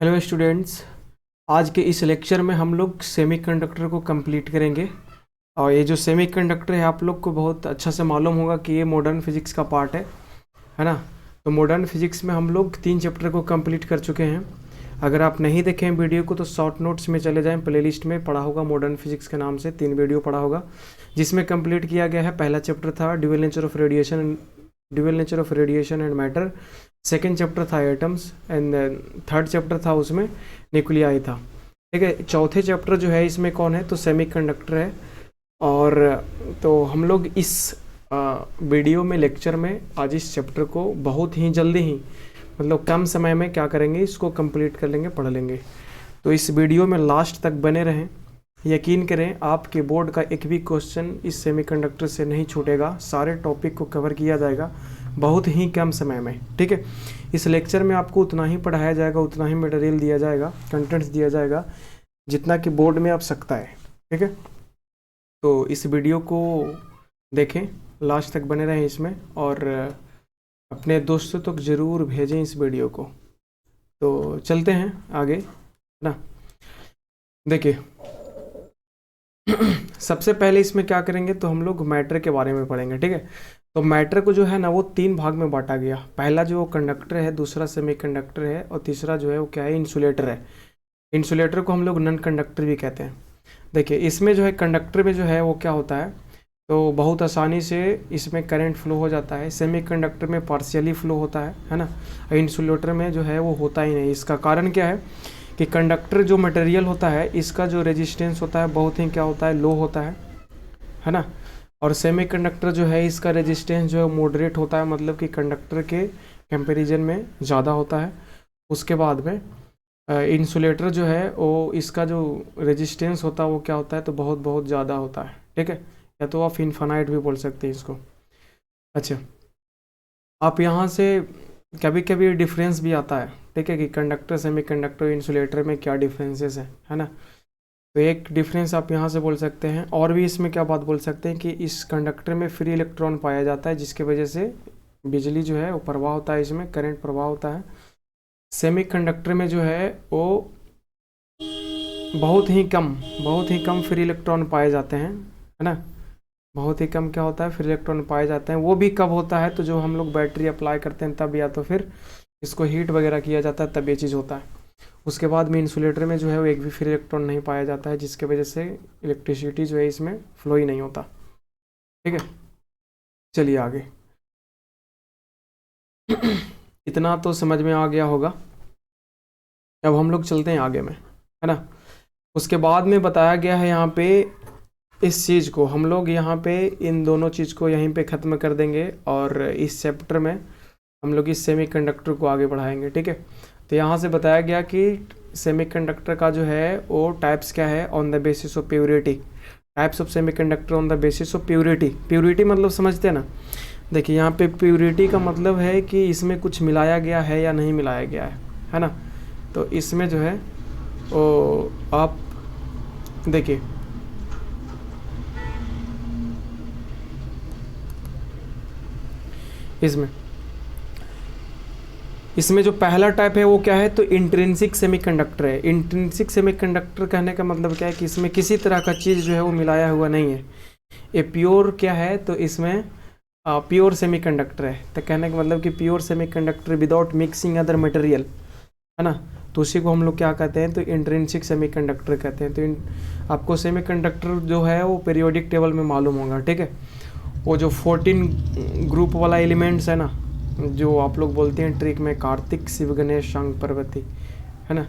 Hello students. आज के इस लेक्चर में हम लोग सेमीकंडक्टर को कंप्लीट करेंगे। और ये जो सेमीकंडक्टर है आप लोग को बहुत अच्छा से मालूम होगा कि ये मॉडर्न फिजिक्स का पार्ट है ना। तो मॉडर्न फिजिक्स में हम लोग 3 चैप्टर को कंप्लीट कर चुके हैं। अगर आप नहीं देखें वीडियो को तो शॉर्ट नोट्स में चले जाएं, प्लेलिस्ट में पढ़ा होगा मॉडर्न फिजिक्स के नाम से 3 वीडियो पढ़ा होगा, जिसमें कंप्लीट किया गया है। पहला चैप्टर था dual nature of radiation and matter. Second chapter था एटम्स एंड थर्ड चैप्टर था उसमें न्यूक्लियाई था। ठीक है, चौथे चैप्टर जो है इसमें कौन है तो सेमीकंडक्टर है। और तो हम लोग इस वीडियो में लेक्चर में आज इस चैप्टर को बहुत ही जल्दी ही मतलब कम समय में क्या करेंगे, इसको कंप्लीट कर लेंगे, पढ़ लेंगे। तो इस वीडियो में लास्ट तक बने रहें। यकीन करें आपके बोर्ड का एक भी क्वेश्चन इस सेमीकंडक्टर से नहीं छूटेगा। सारे टॉपिक को कवर किया जाएगा बहुत ही कम समय में। ठीक है, इस लेक्चर में आपको उतना ही पढ़ाया जाएगा, उतना ही मटेरियल दिया जाएगा, कंटेंट्स दिया जाएगा जितना कि बोर्ड में आप सकता है। ठीक है, तो इस वीडियो को देखें, लास्ट तक बने रहें इसमें और अपने दोस्तों तक जरूर भेजें इस वीडियो को। तो चलते हैं आगे ना। देखिए सबसे पहले इसमें क्या करेंगे तो हम लोग मैटर के बारे में पढ़ेंगे। ठीक है, तो मैटर को जो है ना वो 3 भाग में बांटा गया। पहला जो कंडक्टर है, दूसरा सेमीकंडक्टर है और तीसरा जो है वो क्या है, इंसुलेटर है। इंसुलेटर को हम लोग नॉन कंडक्टर भी कहते हैं। देखिए इसमें जो है कंडक्टर में जो है वो क्या होता है तो बहुत आसानी से इसमें करंट फ्लो हो जाता है। सेमीकंडक्टर में पार्शियली फ्लो होता है ना। इंसुलेटर में जो है वो होता ही नहीं। इसका कारण क्या है कि कंडक्टर जो मटेरियल होता है इसका जो रेजिस्टेंस होता है बहुत ही क्या होता है, लो होता है ना। और सेमीकंडक्टर जो है इसका रेजिस्टेंस जो है मॉडरेट होता है, मतलब कि कंडक्टर के कंपैरिजन में ज़्यादा होता है। उसके बाद में इंसुलेटर जो है वो इसका जो रेजिस्टेंस होता है वो क्या होता है तो बहुत बहुत ज़्यादा होता है। ठीक है, या तो आप इनफाइनाइट भी बोल सकते हैं इसको। अच्छा, आप यहाँ से कभी कभी डिफरेंस भी आता है। ठीक है, कि कंडक्टर सेमीकंडक्टर इंसुलेटर में क्या डिफरेंसेस है ना। तो एक डिफरेंस आप यहाँ से बोल सकते हैं। और भी इसमें क्या बात बोल सकते हैं कि इस कंडक्टर में फ्री इलेक्ट्रॉन पाया जाता है, जिसकी वजह से बिजली जो है वो प्रवाह होता है, इसमें करंट प्रवाह होता है। सेमीकंडक्टर में जो है वो बहुत ही कम फ्री इलेक्ट्रॉन पाए जाते हैं, है ना। बहुत ही कम क्या होता है, फ्री इलेक्ट्रॉन पाए जाते हैं। वो भी कब होता है तो जो हम लोग बैटरी अप्लाई करते हैं तब, या तो फिर इसको हीट वगैरह किया जाता है तब ये चीज़ होता है। उसके बाद में इंसुलेटर में जो है वो एक भी फ्री इलेक्ट्रॉन नहीं पाया जाता है, जिसके वजह से इलेक्ट्रिसिटी जो है इसमें फ्लो ही नहीं होता। ठीक है, चलिए आगे। इतना तो समझ में आ गया होगा। अब हम लोग चलते हैं आगे में, है ना। उसके बाद में बताया गया है यहाँ पे इस चीज़ को हम लोग यहाँ पे इन दोनों चीज़ को यहीं पे ख़त्म कर देंगे और इस चैप्टर में हम लोग इस सेमीकंडक्टर को आगे बढ़ाएंगे। ठीक है, तो यहाँ से बताया गया कि सेमीकंडक्टर का जो है वो टाइप्स क्या है, on the basis of purity. Types of semiconductor on the basis of purity. Purity मतलब समझते हैं ना। देखिए यहाँ पे प्योरिटी का मतलब है कि इसमें कुछ मिलाया गया है या नहीं मिलाया गया है ना। तो इसमें जो है वो आप देखिए इसमें जो पहला टाइप है वो क्या है तो इंट्रिंसिक सेमीकंडक्टर है। इंट्रिंसिक सेमीकंडक्टर कहने का मतलब क्या है कि इसमें किसी तरह का चीज़ जो है वो मिलाया हुआ नहीं है। ये प्योर क्या है तो इसमें प्योर सेमीकंडक्टर है। तो कहने का मतलब कि pure semiconductor without mixing other material, है ना। तो उसी को हम लोग क्या कहते हैं तो इंट्रिंसिक सेमीकंडक्टर कहते हैं। तो आपको सेमीकंडक्टर जो है वो पीरियोडिक टेबल में मालूम होगा। ठीक है, वो जो 14 ग्रुप वाला एलिमेंट्स है ना, जो आप लोग बोलते हैं ट्रिक में कार्तिक शिव गणेश शंख पार्वती, है ना।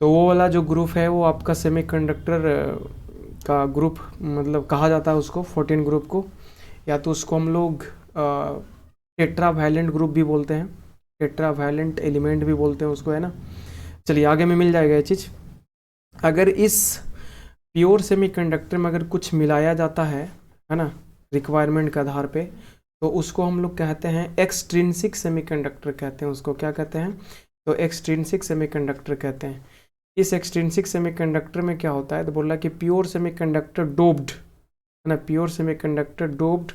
तो वो वाला जो ग्रुप है वो आपका सेमीकंडक्टर का ग्रुप मतलब कहा जाता है उसको, 14 ग्रुप को। या तो उसको हम लोग टेट्रावैलेंट ग्रुप भी बोलते हैं, टेट्रावैलेंट एलिमेंट भी बोलते हैं उसको, है ना। चलिए आगे में मिल जाएगा ये चीज़। अगर इस प्योर सेमीकंडक्टर में अगर कुछ मिलाया जाता है ना, रिक्वायरमेंट के आधार पे, तो उसको हम लोग कहते हैं एक्सट्रिंसिक सेमीकंडक्टर कहते हैं। उसको क्या कहते हैं तो एक्सट्रिंसिक सेमीकंडक्टर कहते हैं। इस एक्सट्रिंसिक सेमीकंडक्टर में क्या होता है तो बोला कि प्योर सेमीकंडक्टर डोप्ड, है ना, pure semiconductor doped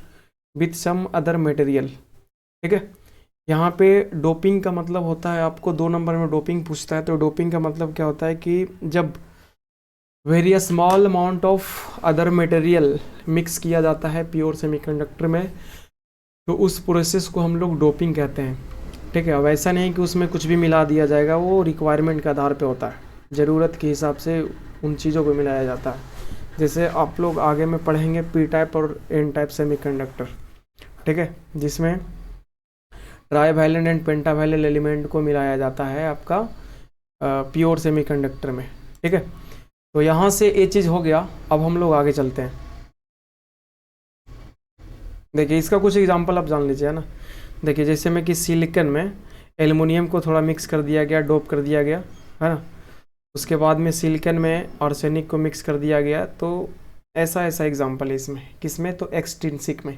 with some other material. ठीक है, यहाँ पे डोपिंग का मतलब होता है, आपको 2 नंबर में डोपिंग पूछता है, तो डोपिंग का मतलब क्या होता है कि जब very small amount of other material mix किया जाता है प्योर सेमीकंडक्टर में, तो उस प्रोसेस को हम लोग डोपिंग कहते हैं। ठीक है, अब ऐसा नहीं कि उसमें कुछ भी मिला दिया जाएगा, वो रिक्वायरमेंट के आधार पे होता है, ज़रूरत के हिसाब से उन चीज़ों को मिलाया जाता है। जैसे आप लोग आगे में पढ़ेंगे पी टाइप और एन टाइप सेमीकंडक्टर, ठीक है, जिसमें trivalent and pentavalent element को मिलाया जाता है आपका प्योर सेमीकंडक्टर में। ठीक है, तो यहाँ से ये चीज़ हो गया। अब हम लोग आगे चलते हैं। देखिए इसका कुछ एग्जांपल आप जान लीजिए, है ना। देखिए जैसे में कि सिलिकॉन में एल्युमिनियम को थोड़ा मिक्स कर दिया गया, डोप कर दिया गया, है ना। उसके बाद में सिलिकॉन में आर्सेनिक को मिक्स कर दिया गया। तो ऐसा ऐसा एग्जांपल है इसमें, किसमें, तो एक्सट्रिंसिक में।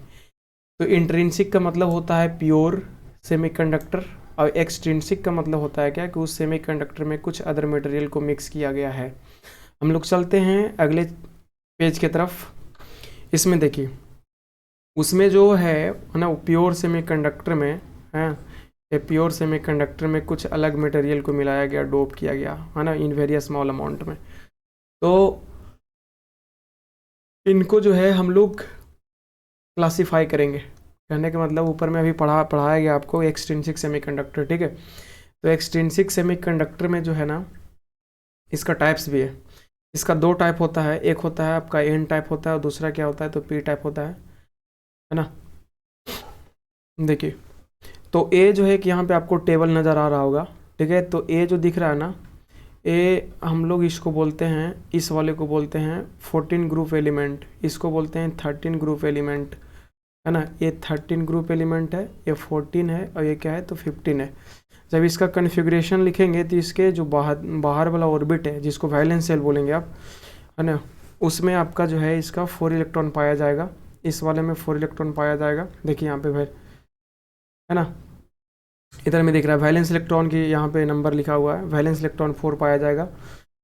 तो इंट्रिंसिक का मतलब होता है प्योर सेमीकंडक्टर, और एक्सट्रिंसिक का मतलब होता है क्या, कि उस सेमीकंडक्टर में कुछ अदर मटेरियल को मिक्स किया गया है। हम लोग चलते हैं अगले पेज की तरफ। इसमें देखिए उसमें जो है ना, प्योर सेमीकंडक्टर में है, प्योर सेमीकंडक्टर में कुछ अलग मटेरियल को मिलाया गया, डोप किया गया, है ना, इन वेरी स्मॉल अमाउंट में। तो इनको जो है हम लोग क्लासीफाई करेंगे। कहने का मतलब ऊपर में अभी पढ़ाया गया आपको एक्सट्रिंसिक सेमीकंडक्टर। ठीक है, तो एक्सट्रिंसिक सेमीकंडक्टर में जो है ना, इसका टाइप्स भी है। इसका 2 टाइप होता है, एक होता है आपका एन टाइप होता है, और दूसरा क्या होता है, तो पी टाइप होता है ना। देखिए तो ए जो है कि यहाँ पे आपको टेबल नज़र आ रहा होगा। ठीक है, तो ए जो दिख रहा है ना, ए हम लोग इसको बोलते हैं, इस वाले को बोलते हैं 14 ग्रुप एलिमेंट, इसको बोलते हैं 13 ग्रुप एलिमेंट, है ना। ये 13 ग्रुप एलिमेंट है, ये 14 है, और ये क्या है, तो 15 है। जब इसका कन्फिग्रेशन लिखेंगे तो इसके जो बाहर वाला ऑर्बिट है, जिसको वैलेंस शेल बोलेंगे आप, है ना, उसमें आपका जो है इसका 4 इलेक्ट्रॉन पाया जाएगा। इस वाले में 4 इलेक्ट्रॉन पाया जाएगा। देखिए यहाँ पे है ना, इधर में दिख रहा है वैलेंस इलेक्ट्रॉन की, यहाँ पे नंबर लिखा हुआ है, वैलेंस इलेक्ट्रॉन 4 पाया जाएगा,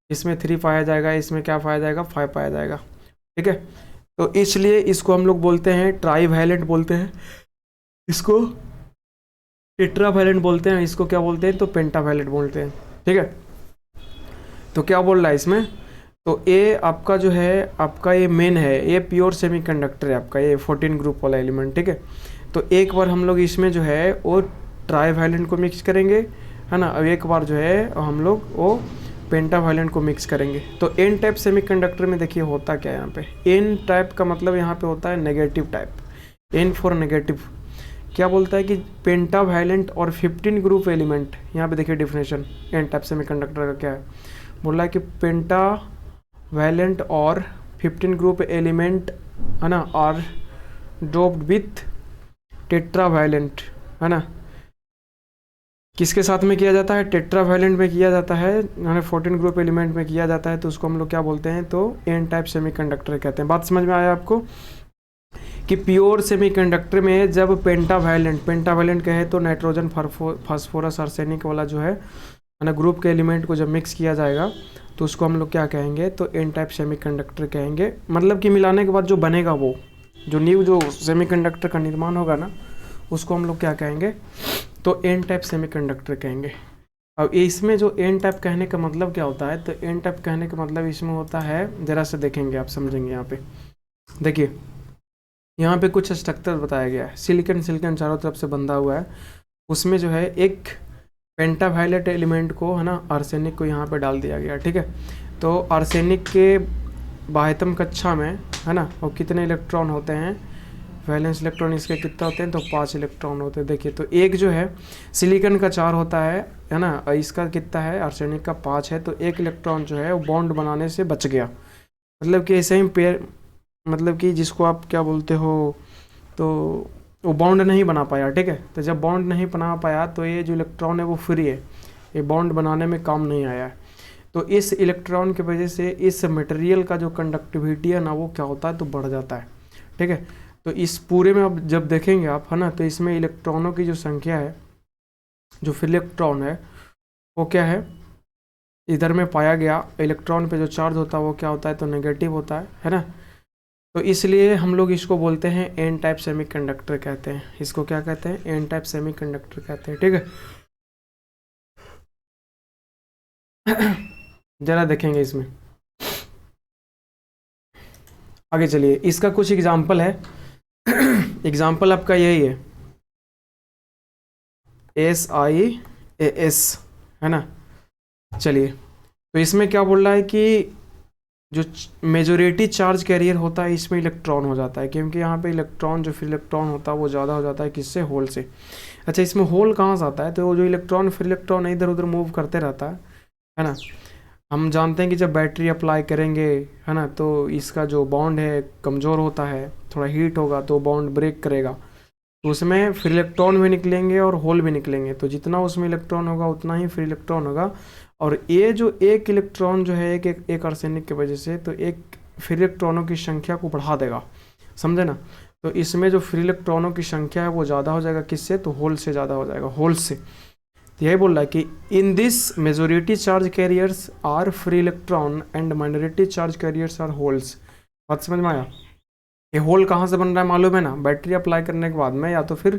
इसमें 3 पाया जाएगा, इसमें क्या पाया जाएगा, 5 पाया जाएगा। ठीक है, तो इसलिए इसको हम लोग बोलते हैं ट्राई वैलेंट बोलते हैं, इसको टेट्रा वैलेंट बोलते हैं, इसको क्या बोलते हैं, तो पेंटा वैलेंट बोलते हैं। ठीक है, तो क्या बोल रहा है इसमें, तो ये आपका जो है, आपका ये मेन है, ये प्योर सेमीकंडक्टर है आपका, ये 14 ग्रुप वाला एलिमेंट। ठीक है, तो एक बार हम लोग इसमें जो है वो ट्राई वैलेंट को मिक्स करेंगे, है ना। अब एक बार जो है हम लोग वो पेंटा वैलेंट को मिक्स करेंगे। तो एन टाइप सेमीकंडक्टर में देखिए होता क्या है, यहाँ पे एन टाइप का मतलब यहाँ पे होता है negative type, N for negative. क्या बोलता है कि पेंटा वैलेंट और 15 ग्रुप एलिमेंट, यहाँ पे देखिए डिफिनेशन एन टाइप सेमीकंडक्टर का क्या है, बोल रहा है कि पेंटा वैलेंट और 15 ग्रुप एलिमेंट, है ना, are doped with tetravalent, है ना। किसके साथ में किया जाता है, टेट्रा वैलेंट में किया जाता है, यानी 14 ग्रुप एलिमेंट में किया जाता है, तो उसको हम लोग क्या बोलते हैं, तो एन टाइप सेमीकंडक्टर कहते हैं। बात समझ में आया आपको, कि प्योर सेमीकंडक्टर में जब पेंटा वैलेंट कहे तो नाइट्रोजन फास्फोरस आर्सेनिक वाला जो है ना, ग्रुप के एलिमेंट को जब मिक्स किया जाएगा तो उसको हम लोग क्या कहेंगे, तो एन टाइप सेमीकंडक्टर कहेंगे। मतलब कि मिलाने के बाद जो बनेगा, वो जो न्यू जो सेमीकंडक्टर का निर्माण होगा ना, उसको हम लोग क्या कहेंगे, तो एन टाइप सेमीकंडक्टर कहेंगे। अब इसमें जो एन टाइप कहने का मतलब क्या होता है, तो एन टाइप कहने का मतलब इसमें होता है, ज़रा से देखेंगे आप समझेंगे। यहाँ पे देखिए, यहाँ पे कुछ स्ट्रक्चर बताया गया है, सिलिकॉन चारों तरफ से बंधा हुआ है, उसमें जो है एक पेंटावायलेट एलिमेंट को, है ना, आर्सेनिक को यहाँ पे डाल दिया गया। ठीक है, तो आर्सेनिक के बाह्यतम कक्षा में, है ना, और कितने इलेक्ट्रॉन होते हैं, वैलेंस इलेक्ट्रॉन इसके कितना होते हैं, तो 5 इलेक्ट्रॉन होते हैं। देखिए, तो एक जो है सिलिकॉन का 4 होता है ना, और इसका कितना है, आर्सेनिक का 5 है, तो एक इलेक्ट्रॉन जो है वो बॉन्ड बनाने से बच गया। मतलब कि ऐसे ही पेयर, मतलब कि जिसको आप क्या बोलते हो, तो वो बॉन्ड नहीं बना पाया। ठीक है, तो जब बॉन्ड नहीं बना पाया तो ये जो इलेक्ट्रॉन है वो फ्री है, ये बॉन्ड बनाने में काम नहीं आया है। तो इस इलेक्ट्रॉन की वजह से इस मटेरियल का जो कंडक्टिविटी है ना, वो क्या होता है, तो बढ़ जाता है। ठीक है, तो इस पूरे में अब जब देखेंगे आप, है ना, तो इसमें इलेक्ट्रॉनों की जो संख्या है, जो फ्री इलेक्ट्रॉन है वो क्या है, इधर में पाया गया इलेक्ट्रॉन पे जो चार्ज होता है वो क्या होता है, तो नेगेटिव होता है ना। तो इसलिए हम लोग इसको बोलते हैं एन टाइप सेमीकंडक्टर कहते हैं। इसको क्या कहते हैं? एन टाइप सेमीकंडक्टर कहते हैं, ठीक है। जरा देखेंगे इसमें आगे, चलिए इसका कुछ एग्जाम्पल है। एग्जाम्पल आपका यही है, SiAs, है ना। चलिए, तो इसमें क्या बोल रहा है कि जो मेजोरिटी चार्ज कैरियर होता है इसमें इलेक्ट्रॉन हो जाता है, क्योंकि यहाँ पे इलेक्ट्रॉन, जो फिर इलेक्ट्रॉन होता है वो ज़्यादा हो जाता है किससे? होल से। अच्छा, इसमें होल कहाँ से आता है? तो वो जो इलेक्ट्रॉन फिर इलेक्ट्रॉन इधर उधर मूव करते रहता है ना। हम जानते हैं कि जब बैटरी अप्लाई करेंगे, है ना, तो इसका जो बॉन्ड है कमज़ोर होता है, थोड़ा हीट होगा तो बॉन्ड ब्रेक करेगा, तो उसमें फिर इलेक्ट्रॉन भी निकलेंगे और होल भी निकलेंगे। तो जितना उसमें इलेक्ट्रॉन होगा उतना ही फिर इलेक्ट्रॉन होगा। और ये जो एक इलेक्ट्रॉन जो है एक आर्सेनिक की वजह से, तो एक फ्री इलेक्ट्रॉनों की संख्या को बढ़ा देगा, समझे ना। तो इसमें जो फ्री इलेक्ट्रॉनों की संख्या है वो ज़्यादा हो जाएगा, किससे? तो होल से ज़्यादा हो जाएगा, होल से। तो यही बोल रहा है कि in this majority charge carriers are free electron and minority charge carriers are holes. बात समझ में आया? ये होल कहाँ से बन रहा है मालूम है ना? बैटरी अप्लाई करने के बाद में या तो फिर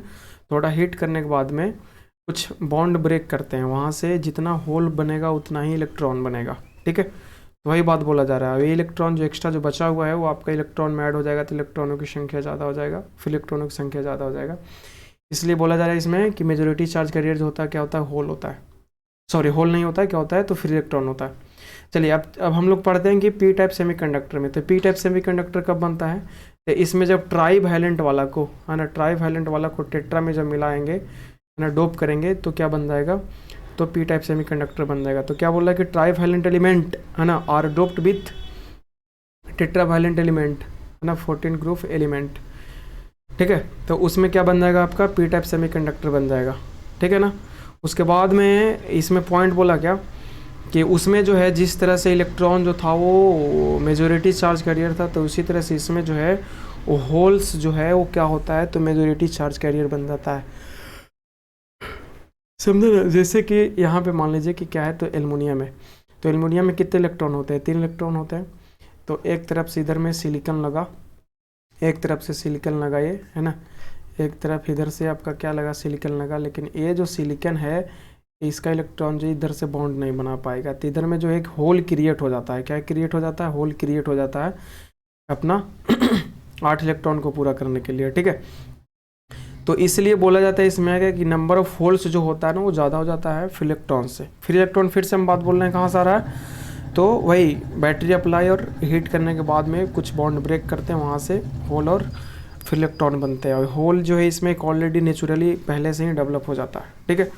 थोड़ा हीट करने के बाद में कुछ बॉन्ड ब्रेक करते हैं, वहाँ से जितना होल बनेगा उतना ही इलेक्ट्रॉन बनेगा, ठीक है। तो वही बात बोला जा रहा है। ये इलेक्ट्रॉन जो एक्स्ट्रा जो बचा हुआ है वो आपका इलेक्ट्रॉन में ऐड हो जाएगा, तो इलेक्ट्रॉनों की संख्या ज़्यादा हो जाएगा, फिर इलेक्ट्रॉनों की संख्या ज़्यादा हो जाएगा। इसलिए बोला जा रहा है इसमें कि मेजोरिटी चार्ज कैरियर जो होता है क्या होता है? होल होता है। सॉरी, होल नहीं होता है, क्या होता है? तो फ्री इलेक्ट्रॉन होता है। चलिए, अब हम लोग पढ़ते हैं कि पी टाइप सेमीकंडक्टर में। तो पी टाइप सेमीकंडक्टर कब बनता है? तो इसमें जब ट्राई वैलेंट वाला को, है ना, ट्राई वैलेंट वाला को टेट्रा में जब मिलाएंगे, है ना, डोप करेंगे, तो क्या बन जाएगा? तो पी टाइप सेमीकंडक्टर बन जाएगा। तो क्या बोल रहा है कि ट्राई वैलेंट एलिमेंट, है ना, are doped with tetravalent element, है ना, 14 ग्रुप एलिमेंट, ठीक है। तो उसमें क्या बन जाएगा? आपका पी टाइप सेमीकंडक्टर बन जाएगा, ठीक है ना। उसके बाद में इसमें पॉइंट बोला क्या कि उसमें जो है जिस तरह से इलेक्ट्रॉन जो था वो मेजोरिटी चार्ज कैरियर था, तो उसी तरह से इसमें जो है वो होल्स जो है वो क्या होता है? तो मेजोरिटी चार्ज कैरियर बन जाता है, समझे ना। जैसे कि यहाँ पे मान लीजिए कि क्या है, तो एल्युमिनियम है। तो एल्युमिनियम में कितने इलेक्ट्रॉन होते हैं? 3 इलेक्ट्रॉन होते हैं। तो एक तरफ से इधर में सिलिकॉन लगा, एक तरफ से सिलिकॉन लगा, ये है ना, एक तरफ इधर से आपका क्या लगा? सिलिकॉन लगा। लेकिन ये जो सिलिकॉन है इसका इलेक्ट्रॉन जो इधर से बॉन्ड नहीं बना पाएगा, तो इधर में जो एक होल क्रिएट हो जाता है। क्या क्रिएट हो जाता है? होल क्रिएट हो जाता है अपना 8 इलेक्ट्रॉन को पूरा करने के लिए, ठीक है। तो इसलिए बोला जाता है इसमें है कि नंबर ऑफ होल्स जो होता है ना वो ज़्यादा हो जाता है फ्री इलेक्ट्रॉन से। फ्री इलेक्ट्रॉन फिर से हम बात बोल रहे हैं कहाँ से आ रहा है? तो वही बैटरी अप्लाई और हीट करने के बाद में कुछ बॉन्ड ब्रेक करते हैं, वहाँ से होल और फ्री इलेक्ट्रॉन बनते हैं। और होल जो है इसमें ऑलरेडी नेचुरली पहले से ही डेवलप हो जाता है, ठीक है।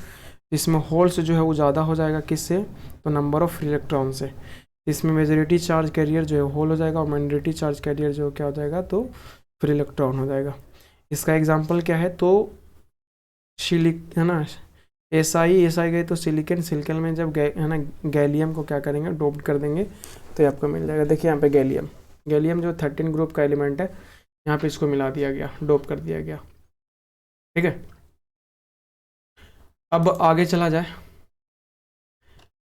इसमें होल्स जो है वो ज़्यादा हो जाएगा, किससे? तो नंबर ऑफ फ्री इलेक्ट्रॉन से। इसमें मेजोरिटी चार्ज कैरियर जो है होल हो जाएगा और माइनॉरिटी चार्ज कैरियर जो क्या हो जाएगा? तो फ्री इलेक्ट्रॉन हो जाएगा। इसका एग्जांपल क्या है? तो है ना, एसआई गए तो सिलिकॉन, सिलिकॉन में जब है ना गैलियम को क्या करेंगे? डोप कर देंगे, तो ये आपको मिल जाएगा। देखिए यहाँ पे गैलियम जो 13 ग्रुप का एलिमेंट है, यहाँ पे इसको मिला दिया गया, डोप कर दिया गया, ठीक है। अब आगे चला जाए,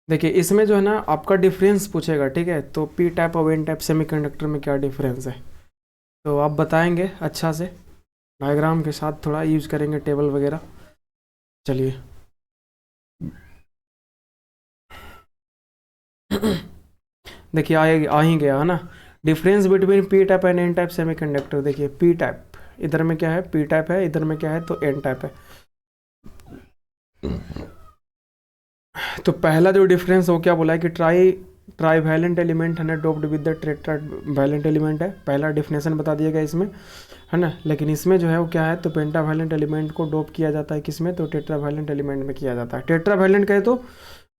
देखिए इसमें जो है ना आपका डिफरेंस पूछेगा, ठीक है। तो पी टाइप और एन टाइप सेमीकंडक्टर में क्या डिफरेंस है, तो आप बताएंगे अच्छा से, डायग्राम के साथ थोड़ा यूज करेंगे, टेबल वगैरह। चलिए देखिए आ ही गया, है ना। Difference between P type and N type semiconductor. देखिए पी टाइप इधर में क्या है? पी टाइप है, इधर में क्या है? तो एन टाइप है। तो पहला जो डिफरेंस वो क्या बोला है कि ट्राई वैलेंट एलिमेंट है ना doped with the tetravalent element है। पहला डिफिनेशन बता दिया गया इसमें, है ना। लेकिन इसमें जो है वो क्या है? तो पेंटा वैलेंट एलिमेंट को डोप किया जाता है किसमें? तो टेट्रा वैलेंट एलिमेंट में किया जाता है। टेट्रा वैलेंट कहे तो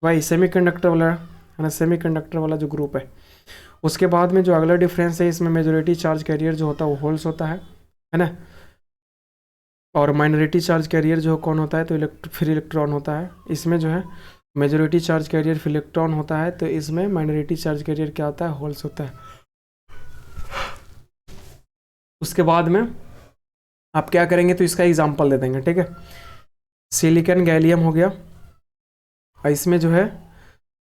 भाई सेमीकंडक्टर वाला, है ना, सेमीकंडक्टर वाला जो ग्रुप है। उसके बाद में जो अगला डिफरेंस है इसमें मेजोरिटी चार्ज कैरियर जो होता है वो होल्स होता है ना। और माइनॉरिटी चार्ज कैरियर जो कौन होता है? तो फ्री इलेक्ट्रॉन होता है। इसमें जो है majority charge carrier free electron होता है, तो इसमें माइनॉरिटी चार्ज कैरियर क्या होता है? होल्स होता है। उसके बाद में आप क्या करेंगे? तो इसका एग्जांपल दे देंगे, ठीक है। सिलिकॉन गैलियम हो गया, और इसमें जो है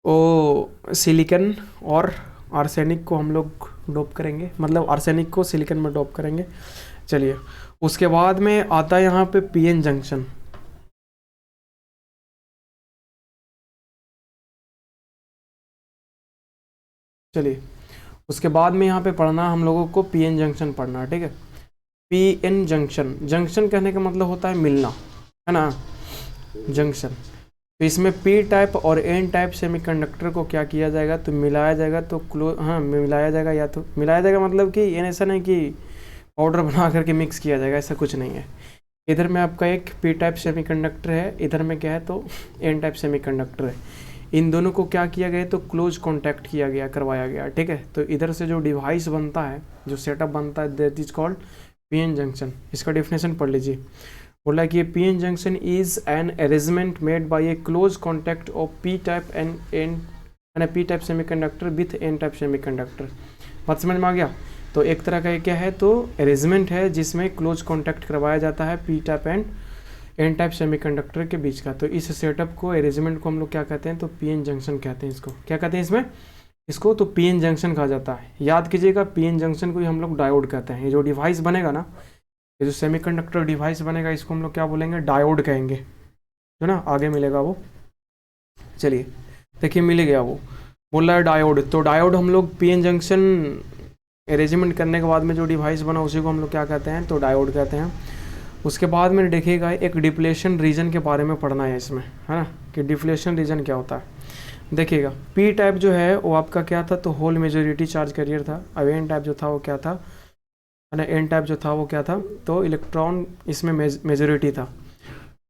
वो सिलिकॉन और आर्सेनिक को हम लोग डोप करेंगे, मतलब आर्सेनिक को सिलिकॉन में डोप करेंगे। चलिए, उसके बाद में आता है यहाँ पे पीएन जंक्शन। चलिए, उसके बाद में यहाँ पे पढ़ना हम लोगों को पीएन जंक्शन पढ़ना है, ठीक है। पीएन जंक्शन, जंक्शन कहने का मतलब होता है मिलना, है ना, जंक्शन। तो इसमें पी टाइप और एन टाइप सेमीकंडक्टर को क्या किया जाएगा, तो मिलाया जाएगा, तो हाँ मिलाया जाएगा, या तो मिलाया जाएगा मतलब कि ये ऐसा नहीं कि पाउडर बना करके मिक्स किया जाएगा, ऐसा कुछ नहीं है। इधर में आपका एक पी टाइप सेमीकंडक्टर है, इधर में क्या है तो एन टाइप सेमीकंडक्टर है। इन दोनों को क्या किया गया, तो क्लोज कॉन्टैक्ट किया गया, करवाया गया, ठीक है। तो इधर से जो डिवाइस बनता है, जो सेटअप बनता है, that is called PN junction. इसका डेफिनेशन पढ़ लीजिए। बोला कि PN junction is an arrangement made by A close contact of P type and P type semiconductor with an type semiconductor. बात समझ में आ गया। तो एक तरह का ये क्या है, तो अरेंजमेंट है जिसमें क्लोज कॉन्टैक्ट करवाया जाता है P type and N type semiconductor के बीच का। तो इस सेटअप को, अरेंजमेंट को हम लोग क्या कहते हैं, तो पीएन जंक्शन कहते हैं। इसको क्या कहते हैं, इसमें इसको तो पीएन जंक्शन कहा जाता है। याद कीजिएगा, पीएन जंक्शन को ही हम लोग डायोड कहते हैं। ये जो डिवाइस बनेगा ना, ये जो सेमीकंडक्टर डिवाइस बनेगा, इसको हम लोग क्या बोलेंगे, डायोड कहेंगे, जो ना आगे मिलेगा वो। चलिए देखिए, मिल गया वो, बोल रहा है डायोड। तो डायोड हम लोग पीएन जंक्शन अरेंजमेंट करने के बाद में जो डिवाइस बना उसी को हम लोग क्या कहते हैं, तो डायोड कहते हैं। उसके बाद में देखिएगा, एक डिप्लेशन रीजन के बारे में पढ़ना है इसमें, है ना, कि डिप्लेशन रीजन क्या होता है। देखिएगा, पी टाइप जो है वो आपका क्या था, तो होल मेजोरिटी चार्ज कैरियर था। अब एन टाइप जो था वो क्या था, ना एन टाइप जो था वो क्या था, तो इलेक्ट्रॉन इसमें मेजोरिटी था,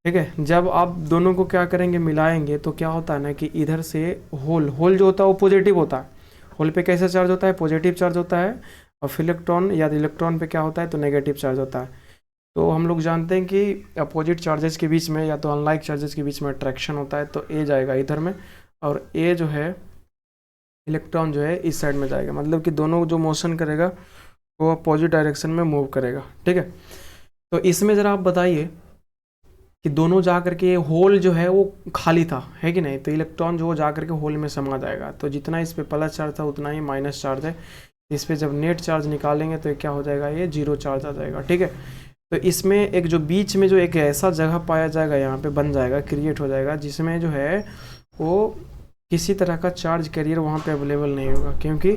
ठीक है। जब आप दोनों को क्या करेंगे, मिलाएंगे, तो क्या होता है ना कि इधर से होल जो होता है वो पॉजिटिव होता है। होल पे कैसा चार्ज होता है, पॉजिटिव चार्ज होता है। और फिर इलेक्ट्रॉन पे क्या होता है, तो नेगेटिव चार्ज होता है। तो हम लोग जानते हैं कि अपोजिट चार्जेस के बीच में या तो अनलाइक चार्जेस के बीच में अट्रैक्शन होता है। तो ए जाएगा इधर में, और ए जो है इलेक्ट्रॉन जो है इस साइड में जाएगा, मतलब कि दोनों जो मोशन करेगा वो अपोजिट डायरेक्शन में मूव करेगा, ठीक है। तो इसमें ज़रा आप बताइए कि दोनों जा करके होल जो है वो खाली था, है कि नहीं, तो इलेक्ट्रॉन जो जा करके होल में समा जाएगा। तो जितना इस पे प्लस चार्ज था उतना ही माइनस चार्ज है। इस पे जब नेट चार्ज निकालेंगे तो क्या हो जाएगा, ये जीरो चार्ज आ जाएगा, ठीक है। तो इसमें एक जो बीच में जो एक ऐसा जगह पाया जाएगा, यहाँ पे बन जाएगा, क्रिएट हो जाएगा, जिसमें जो है वो किसी तरह का चार्ज कैरियर वहाँ पे अवेलेबल नहीं होगा, क्योंकि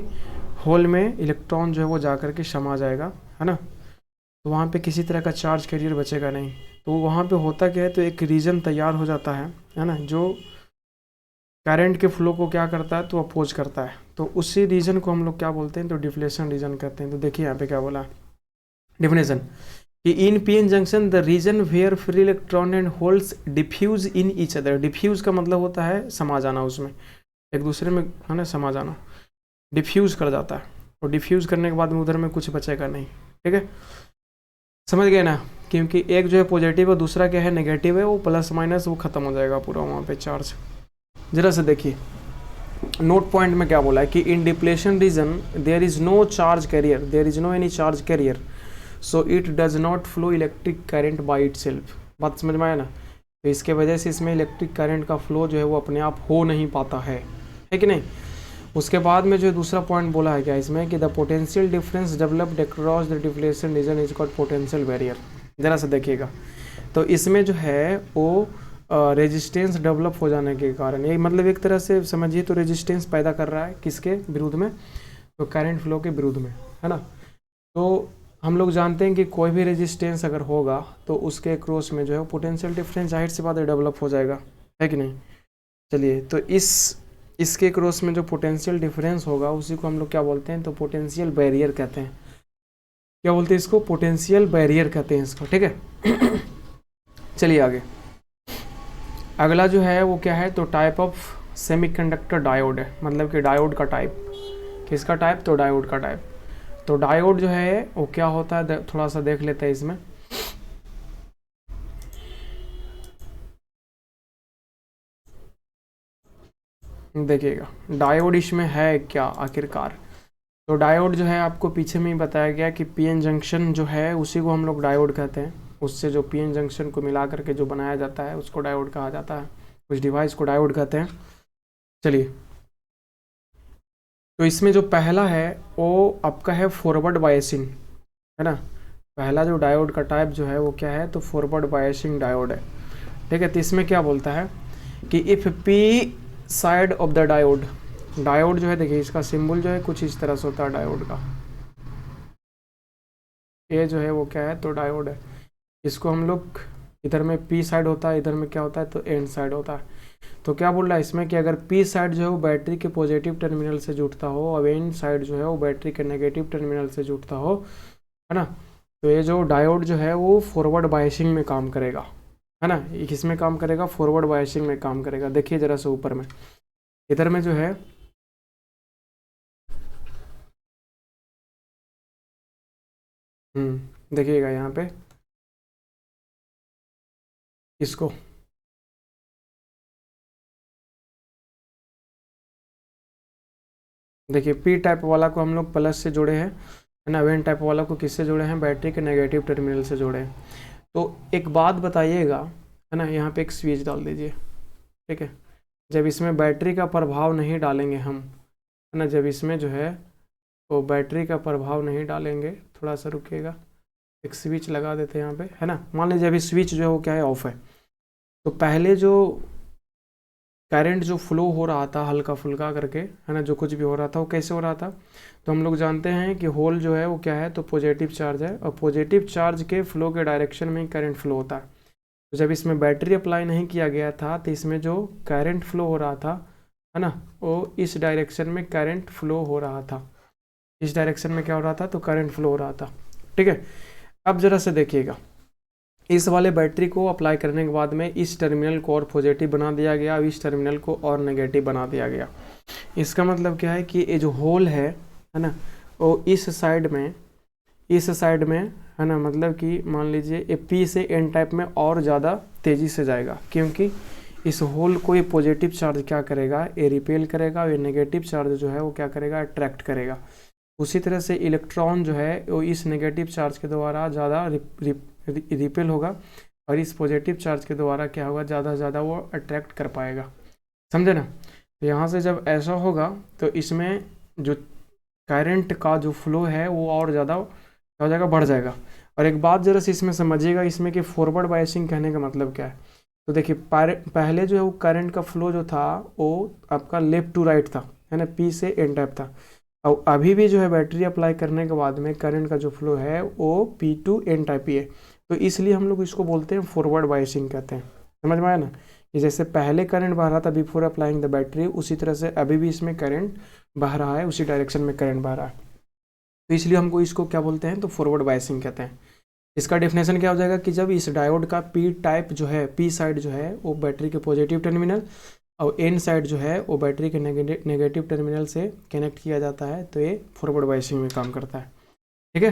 होल में इलेक्ट्रॉन जो है वो जा करके समा जाएगा, है ना। तो वहाँ पे किसी तरह का चार्ज कैरियर बचेगा नहीं। तो वहाँ पे होता क्या है, तो एक रीजन तैयार हो जाता है ना, जो करंट के फ्लो को क्या करता है, तो अपोज करता है। तो उसी रीजन को हम लोग क्या बोलते हैं, तो डिफ्लेशन रीजन कहते हैं। तो देखिए यहाँ पे क्या बोला डिफिनेशन, कि in PN junction the region where free electron and holes diffuse in each other. Diffuse का मतलब होता है समा जाना, उसमें एक दूसरे में, है ना, समा जाना, डिफ्यूज कर जाता है। और डिफ्यूज करने के बाद में उधर में कुछ बचेगा नहीं, ठीक है, समझ गए ना। क्योंकि एक जो है पॉजिटिव है, दूसरा क्या है नेगेटिव है, वो प्लस माइनस वो खत्म हो जाएगा पूरा वहाँ पे चार्ज। जरा से देखिए नोट पॉइंट में क्या बोला है, कि in depletion region there is no charge carrier, there is no any charge carrier, so it does not flow electric current by itself. बात समझ में आया ना। तो इसके वजह से इसमें इलेक्ट्रिक करंट का फ्लो जो है वो अपने आप हो नहीं पाता है कि नहीं। उसके बाद में जो दूसरा पॉइंट बोला है क्या इसमें, कि the potential difference developed across the depletion region is called potential barrier. जरा सा देखिएगा, तो इसमें जो है वो रेजिस्टेंस डेवलप हो जाने के कारण, ये मतलब एक तरह से समझिए तो रेजिस्टेंस पैदा कर रहा है, किसके विरुद्ध में, तो करंट फ्लो के विरुद्ध में, है ना। तो हम लोग जानते हैं कि कोई भी रेजिस्टेंस अगर होगा तो उसके क्रॉस में जो है पोटेंशियल डिफरेंस जाहिर सी बात है डेवलप हो जाएगा, है कि नहीं। चलिए, तो इसके क्रॉस में जो पोटेंशियल डिफरेंस होगा उसी को हम लोग क्या बोलते हैं, तो पोटेंशियल बैरियर कहते हैं। क्या बोलते हैं इसको, पोटेंशियल बैरियर कहते हैं इसको, ठीक है। चलिए आगे, अगला जो है वो क्या है, तो टाइप ऑफ सेमीकंडक्टर डायोड है, मतलब कि डायोड का टाइप, किसका टाइप, तो डायोड का टाइप। तो डायोड जो है वो क्या होता है, थोड़ा सा देख लेते हैं इसमें। देखिएगा डायोड इसमें है क्या आखिरकार। तो डायोड जो है आपको पीछे में ही बताया गया कि पीएन जंक्शन जो है उसी को हम लोग डायोड कहते हैं। उससे जो पीएन जंक्शन को मिला करके जो बनाया जाता है उसको डायोड कहा जाता है, उस डिवाइस को डायोड कहते हैं। चलिए तो इसमें जो पहला है वो आपका है फॉरवर्ड बायसिंग, है ना। पहला जो डायोड का टाइप जो है वो क्या है, तो फॉरवर्ड बायसिंग डायोड है, ठीक है। तो इसमें क्या बोलता है कि if P side of the diode, diode जो है देखिए इसका सिंबल जो है कुछ इस तरह से होता है डायोड का, ये जो है वो क्या है, तो डायोड है। इसको हम लोग इधर में पी साइड होता है, इधर में क्या होता है, तो एन साइड होता है। तो क्या बोल रहा है इसमें कि अगर पी साइड जो है वो बैटरी के पॉजिटिव टर्मिनल से जुड़ता हो और एन साइड जो है वो बैटरी के नेगेटिव टर्मिनल से जुड़ता हो, है ना, तो ये जो डायोड जो है वो फॉरवर्ड बायसिंग में काम करेगा, है ना। ये किसमें काम करेगा, फॉरवर्ड बायसिंग में काम करेगा। देखिए जरा से ऊपर में, इधर में जो है देखिएगा यहाँ पे इसको, देखिए पी टाइप वाला को हम लोग प्लस से जोड़े हैं, है ना। एन टाइप वाला को किससे जोड़े हैं, बैटरी के नेगेटिव टर्मिनल से जोड़े हैं। तो एक बात बताइएगा, है ना, यहाँ पे एक स्विच डाल दीजिए, ठीक है। जब इसमें बैटरी का प्रभाव नहीं डालेंगे हम, है ना, जब इसमें जो है वो बैटरी का प्रभाव नहीं डालेंगे, थोड़ा सा रुकिएगा, एक स्विच लगा देते हैं यहाँ पे, है ना। मान लीजिए अभी स्विच जो है वो क्या है, ऑफ है। तो पहले जो करंट जो फ्लो हो रहा था हल्का फुल्का करके, है ना, जो कुछ भी हो रहा था वो कैसे हो रहा था, तो हम लोग जानते हैं कि होल जो है वो क्या है, तो पॉजिटिव चार्ज है, और पॉजिटिव चार्ज के फ्लो के डायरेक्शन में ही करंट फ्लो होता है। तो जब इसमें बैटरी अप्लाई नहीं किया गया था तो इसमें जो करंट फ्लो हो रहा था, है ना, वो इस डायरेक्शन में करंट फ्लो हो रहा था, इस डायरेक्शन में क्या हो रहा था, तो करंट फ्लो हो रहा था, ठीक है। अब जरा से देखिएगा, इस वाले बैटरी को अप्लाई करने के बाद में इस टर्मिनल को और पॉजिटिव बना दिया गया, और इस टर्मिनल को और नेगेटिव बना दिया गया। इसका मतलब क्या है कि ये जो होल है ना, वो इस साइड में, इस साइड में, है ना, मतलब कि मान लीजिए ये पी से एन टाइप में और ज़्यादा तेज़ी से जाएगा, क्योंकि इस होल को ये पॉजिटिव चार्ज क्या करेगा, ये रिपेल करेगा, और ये नेगेटिव चार्ज जो है वो क्या करेगा, अट्रैक्ट करेगा। उसी तरह से इलेक्ट्रॉन जो है वो इस नेगेटिव चार्ज के द्वारा ज़्यादा रिपेल होगा, और इस पॉजिटिव चार्ज के द्वारा क्या होगा, ज़्यादा से ज़्यादा वो अट्रैक्ट कर पाएगा, समझे ना। तो यहाँ से जब ऐसा होगा तो इसमें जो करंट का जो फ्लो है वो और ज़्यादा हो जाएगा, बढ़ जाएगा। और एक बात जरा से इसमें समझिएगा, इसमें कि फॉरवर्ड बायसिंग कहने का मतलब क्या है। तो देखिए पहले जो है वो करंट का फ्लो जो था वो आपका लेफ्ट टू राइट था, है ना, पी से एन टाइप था। और अभी भी जो है बैटरी अप्लाई करने के बाद में करंट का जो फ्लो है वो पी टू एन टाइप ही है। तो इसलिए हम लोग इसको बोलते हैं फॉरवर्ड बायसिंग कहते हैं, समझ में आया ना। कि जैसे पहले करंट बह रहा था बिफोर अप्लाइंग द बैटरी, उसी तरह से अभी भी इसमें करंट बह रहा है, उसी डायरेक्शन में करंट बह रहा है। तो इसलिए हमको इसको क्या बोलते हैं, तो फॉरवर्ड बायसिंग कहते हैं। इसका डेफिनेशन क्या हो जाएगा कि जब इस डायोड का पी टाइप जो है, पी साइड जो है वो बैटरी के पॉजिटिव टर्मिनल, और एन साइड जो है वो बैटरी के नेगेटिव टर्मिनल से कनेक्ट किया जाता है, तो ये फॉरवर्ड बायसिंग में काम करता है, ठीक है।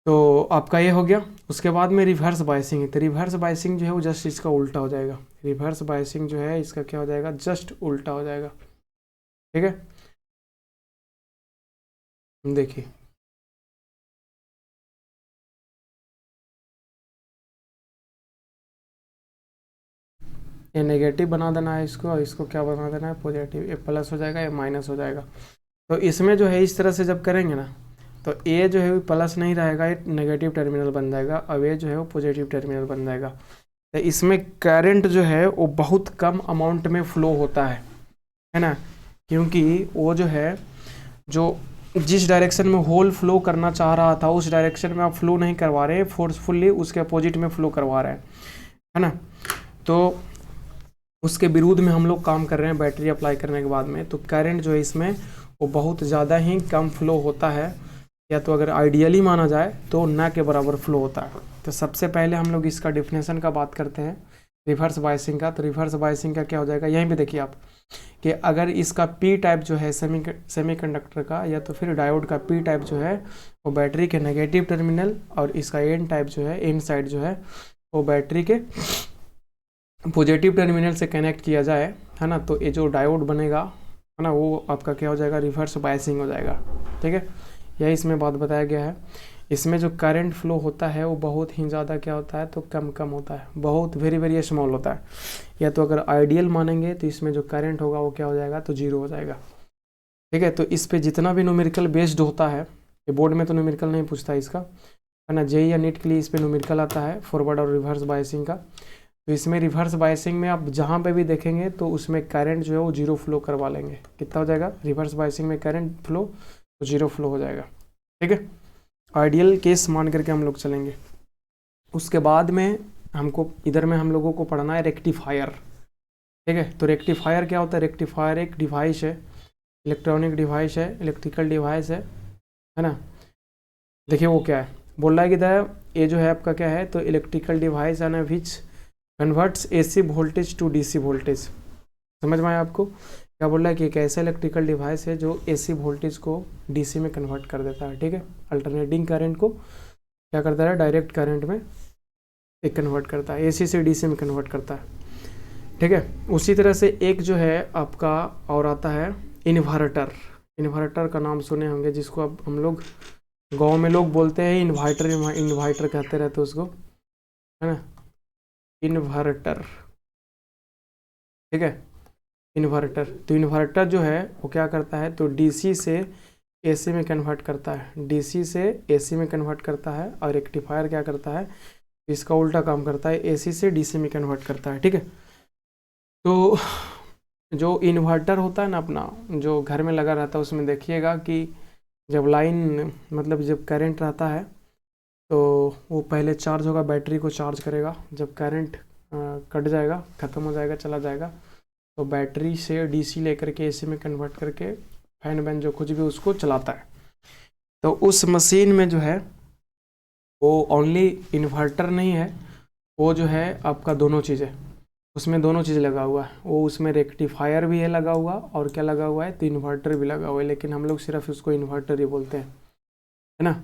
तो आपका ये हो गया। उसके बाद में रिवर्स बायसिंग है। तो रिवर्स बायसिंग जो है वो जस्ट इसका उल्टा हो जाएगा। रिवर्स बायसिंग जो है इसका क्या हो जाएगा, जस्ट उल्टा हो जाएगा, ठीक है। देखिए ये नेगेटिव बना देना है इसको, और इसको क्या बना देना है, पॉजिटिव। ये प्लस हो जाएगा, ये माइनस हो जाएगा। तो इसमें जो है इस तरह से जब करेंगे ना, तो ये जो है वो प्लस नहीं रहेगा, ये नेगेटिव टर्मिनल बन जाएगा, और ये जो है वो पॉजिटिव टर्मिनल बन जाएगा। तो इसमें करंट जो है वो बहुत कम अमाउंट में फ्लो होता है ना, क्योंकि वो जो है, जो जिस डायरेक्शन में होल फ्लो करना चाह रहा था उस डायरेक्शन में आप फ्लो नहीं करवा रहे, फोर्सफुली उसके अपोजिट में फ्लो करवा रहे हैं, है ना। तो उसके विरुद्ध में हम लोग काम कर रहे हैं बैटरी अप्लाई करने के बाद में। तो करंट जो है इसमें वो बहुत ज़्यादा ही कम फ्लो होता है, या तो अगर आइडियली माना जाए तो ना के बराबर फ्लो होता है। तो सबसे पहले हम लोग इसका डिफिनेशन का बात करते हैं, रिवर्स बायसिंग का। तो रिवर्स बायसिंग का क्या हो जाएगा, यहीं पे देखिए आप कि अगर इसका पी टाइप जो है सेमीकंडक्टर का, या तो फिर डायोड का पी टाइप जो है वो बैटरी के नेगेटिव टर्मिनल, और इसका एन टाइप जो है, एन साइड जो है वो बैटरी के पॉजिटिव टर्मिनल से कनेक्ट किया जाए, है ना, तो ये जो डायोड बनेगा, है ना, वो आपका क्या हो जाएगा, रिवर्स बायसिंग हो जाएगा, ठीक है। यही इसमें बात बताया गया है। इसमें जो करंट फ्लो होता है वो बहुत ही ज़्यादा क्या होता है, तो कम कम होता है, बहुत वेरी वेरी स्मॉल होता है। या तो अगर आइडियल मानेंगे तो इसमें जो करंट होगा वो क्या हो जाएगा, तो जीरो हो जाएगा, ठीक है। तो इस पे जितना भी न्यूमेरिकल बेस्ड होता है, ये बोर्ड में तो न्यूमेरिकल नहीं पूछता इसका, है ना, जेईई या नीट के लिए इस पे न्यूमेरिकल आता है फॉरवर्ड और रिवर्स बायसिंग का। तो इसमें रिवर्स बायसिंग में आप जहाँ पे भी देखेंगे तो उसमें करंट जो है वो जीरो फ्लो करवा लेंगे। कितना हो जाएगा रिवर्स बायसिंग में करंट फ्लो, तो जीरो फ्लो हो जाएगा। ठीक है, आइडियल केस मान करके हम लोग चलेंगे। उसके बाद में हमको इधर में हम लोगों को पढ़ना है रेक्टिफायर। ठीक है, तो रेक्टिफायर क्या होता है? रेक्टिफायर एक डिवाइस है, इलेक्ट्रॉनिक डिवाइस है, इलेक्ट्रिकल डिवाइस है ना। देखिए वो क्या है, बोल रहा है कि ये जो है आपका क्या है, तो इलेक्ट्रिकल डिवाइस है ना which converts AC voltage to DC voltage. समझ में आया आपको? क्या बोल रहा है कि एक ऐसा इलेक्ट्रिकल डिवाइस है जो एसी वोल्टेज को डीसी में कन्वर्ट कर देता है। ठीक है, अल्टरनेटिंग करंट को क्या करता है, डायरेक्ट करंट में एक कन्वर्ट करता है, एसी से डीसी में कन्वर्ट करता है। ठीक है, उसी तरह से एक जो है आपका और आता है इन्वर्टर। इन्वर्टर का नाम सुने होंगे, जिसको अब हम लोग गांव में लोग बोलते हैं इन्वर्टर, इन्वर्टर कहते रहते उसको, है ना, इन्वर्टर। ठीक है, इन्वर्टर। तो इन्वर्टर जो है वो क्या करता है, तो डीसी से एसी में कन्वर्ट करता है, डीसी से एसी में कन्वर्ट करता है। और रेक्टिफायर क्या करता है, इसका उल्टा काम करता है, एसी से डीसी में कन्वर्ट करता है। ठीक है, तो जो इन्वर्टर होता है ना अपना, जो घर में लगा रहता है, उसमें देखिएगा कि जब लाइन मतलब जब करंट रहता है तो वो पहले चार्ज होगा, बैटरी को चार्ज करेगा। जब करंट कट जाएगा, ख़त्म हो जाएगा, चला जाएगा, तो बैटरी से डीसी लेकर के एसी में कन्वर्ट करके फैन वैन जो कुछ भी उसको चलाता है। तो उस मशीन में जो है वो ओनली इन्वर्टर नहीं है, वो जो है आपका दोनों चीज़ें, उसमें दोनों चीज़ लगा हुआ है। वो उसमें रेक्टिफायर भी है लगा हुआ, और क्या लगा हुआ है, तो इन्वर्टर भी लगा हुआ है, लेकिन हम लोग सिर्फ उसको इन्वर्टर ही बोलते हैं, है ना।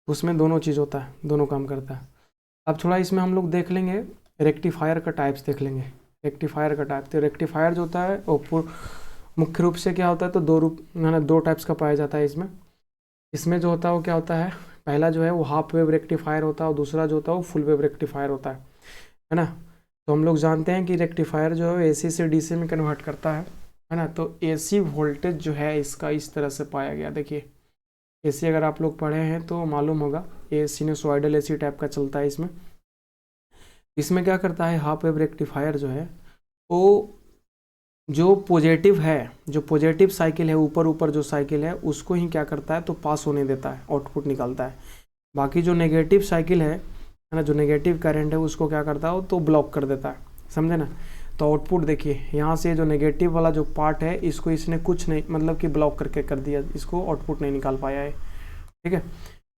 उसमें दोनों चीज़ होता है, दोनों काम करता है। अब थोड़ा इसमें हम लोग देख लेंगे, रेक्टिफायर का टाइप्स देख लेंगे। रेक्टिफायर का टाइप, तो रेक्टिफायर जो होता है वो मुख्य रूप से क्या होता है, तो दो रूप ना दो टाइप्स का पाया जाता है इसमें। इसमें जो होता है वो क्या होता है, पहला जो है वो हाफ वेव रेक्टिफायर होता है, और दूसरा जो होता है वो फुल वेव रेक्टिफायर होता है ना। तो हम लोग जानते हैं कि रेक्टिफायर जो है एसी से डीसी में कन्वर्ट करता है ना। तो एसी वोल्टेज जो है इसका इस तरह से पाया गया। देखिए एसी अगर आप लोग पढ़े हैं तो मालूम होगा, ये सिनुसॉइडल एसी टाइप का चलता है इसमें। इसमें क्या करता है, हाफ वेव रेक्टिफायर जो है वो जो पॉजिटिव है, जो पॉजिटिव साइकिल है, ऊपर ऊपर जो साइकिल है उसको ही क्या करता है, तो पास होने देता है, आउटपुट निकालता है। बाकी जो नेगेटिव साइकिल है ना, जो नेगेटिव करंट है उसको क्या करता है, तो ब्लॉक कर देता है। समझे ना। तो आउटपुट देखिए, यहाँ से जो नेगेटिव वाला जो पार्ट है इसको इसने कुछ नहीं मतलब कि ब्लॉक करके कर दिया, इसको आउटपुट नहीं निकाल पाया है। ठीक है,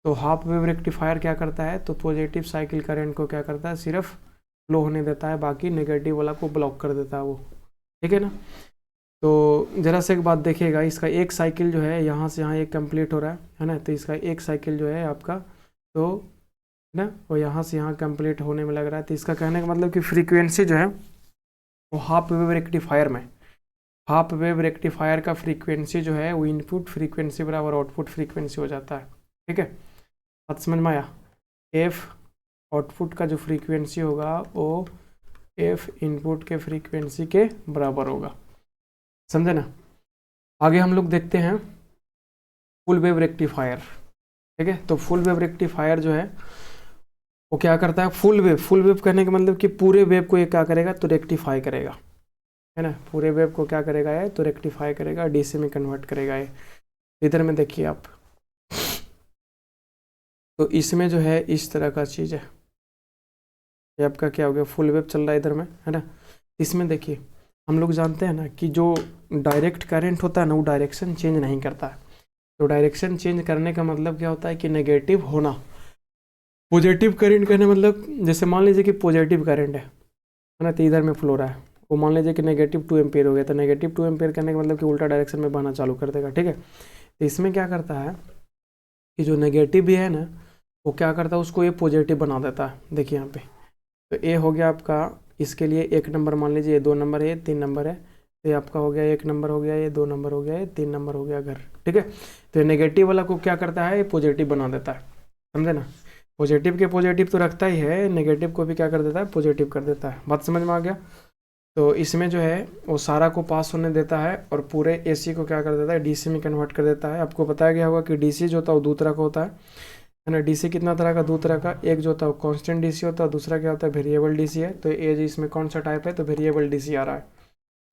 तो हाफ वेव रेक्टिफायर क्या करता है, तो पॉजिटिव साइकिल करंट को क्या करता है, सिर्फ फ्लो होने देता है, बाकी नेगेटिव वाला को ब्लॉक कर देता है वो। ठीक है ना। तो ज़रा से एक बात देखिएगा, इसका एक साइकिल जो है यहाँ से यहाँ एक कंप्लीट हो रहा है ना। तो इसका एक साइकिल जो है आपका तो ना वो यहाँ से यहाँ कंप्लीट होने में लग रहा है। तो इसका कहने का मतलब कि फ्रीक्वेंसी जो है वो हाफ वेव रेक्टिफायर में, हाफ वेव रेक्टिफायर का फ्रीक्वेंसी जो है वो इनपुट फ्रीक्वेंसी बराबर आउटपुट फ्रीक्वेंसी हो जाता है। ठीक है, बात समझ में आया। एफ आउटपुट का जो फ्रीक्वेंसी होगा वो एफ इनपुट के फ्रीक्वेंसी के बराबर होगा। समझे ना। आगे हम लोग देखते हैं फुल वेव रेक्टिफायर। ठीक है, तो फुल वेव रेक्टिफायर जो है वो क्या करता है, फुल वेव करने का मतलब कि पूरे वेव को ये क्या करेगा, तो रेक्टिफाई करेगा, है ना। पूरे वेव को क्या करेगा ये, तो रेक्टिफाई करेगा, डीसी में कन्वर्ट करेगा ये। इधर में देखिए आप, तो इसमें जो है इस तरह का चीज़ है, ये आपका क्या हो गया, फुल वेव चल रहा है इधर में, है ना। इसमें देखिए हम लोग जानते हैं ना कि जो डायरेक्ट करंट होता है ना वो डायरेक्शन चेंज नहीं करता है। तो डायरेक्शन चेंज करने का मतलब क्या होता है कि नेगेटिव होना, पॉजिटिव करंट करने मतलब जैसे मान लीजिए कि पॉजिटिव करंट है ना, तो इधर में फ्लो रहा है, वो मान लीजिए कि नेगेटिव 2 एम्पियर हो गया, तो नेगेटिव 2 एम्पियर करने का मतलब कि उल्टा डायरेक्शन में बहना चालू कर देगा। ठीक है, तो इसमें क्या करता है कि जो नेगेटिव भी है ना वो क्या करता है, उसको ये पॉजिटिव बना देता है। देखिए यहाँ पे, तो ये हो गया आपका, इसके लिए 1 नंबर मान लीजिए, ये 2 नंबर है, 3 नंबर है, तो ये आपका हो गया 1 नंबर हो गया, ये 2 नंबर हो गया, ये 3 नंबर हो गया घर। ठीक है, तो ये नेगेटिव वाला को क्या करता है, ये पॉजिटिव बना देता है। समझे ना। पॉजिटिव के पॉजिटिव तो रखता ही है, नेगेटिव को भी क्या कर देता है, पॉजिटिव कर देता है। बात समझ में आ गया। तो इसमें जो है वो सारा को पास होने देता है और पूरे एसी को क्या कर देता है, डीसी में कन्वर्ट कर देता है। आपको बताया गया होगा कि डीसी जो होता है वो दो तरह का होता है ना। डीसी कितना तरह का, दो तरह का। एक जो होता है वो कांस्टेंट डीसी होता है, दूसरा क्या होता है, वेरिएबल डीसी है। तो ये जो इसमें कौन सा टाइप है, तो वेरिएबल डीसी आ रहा है।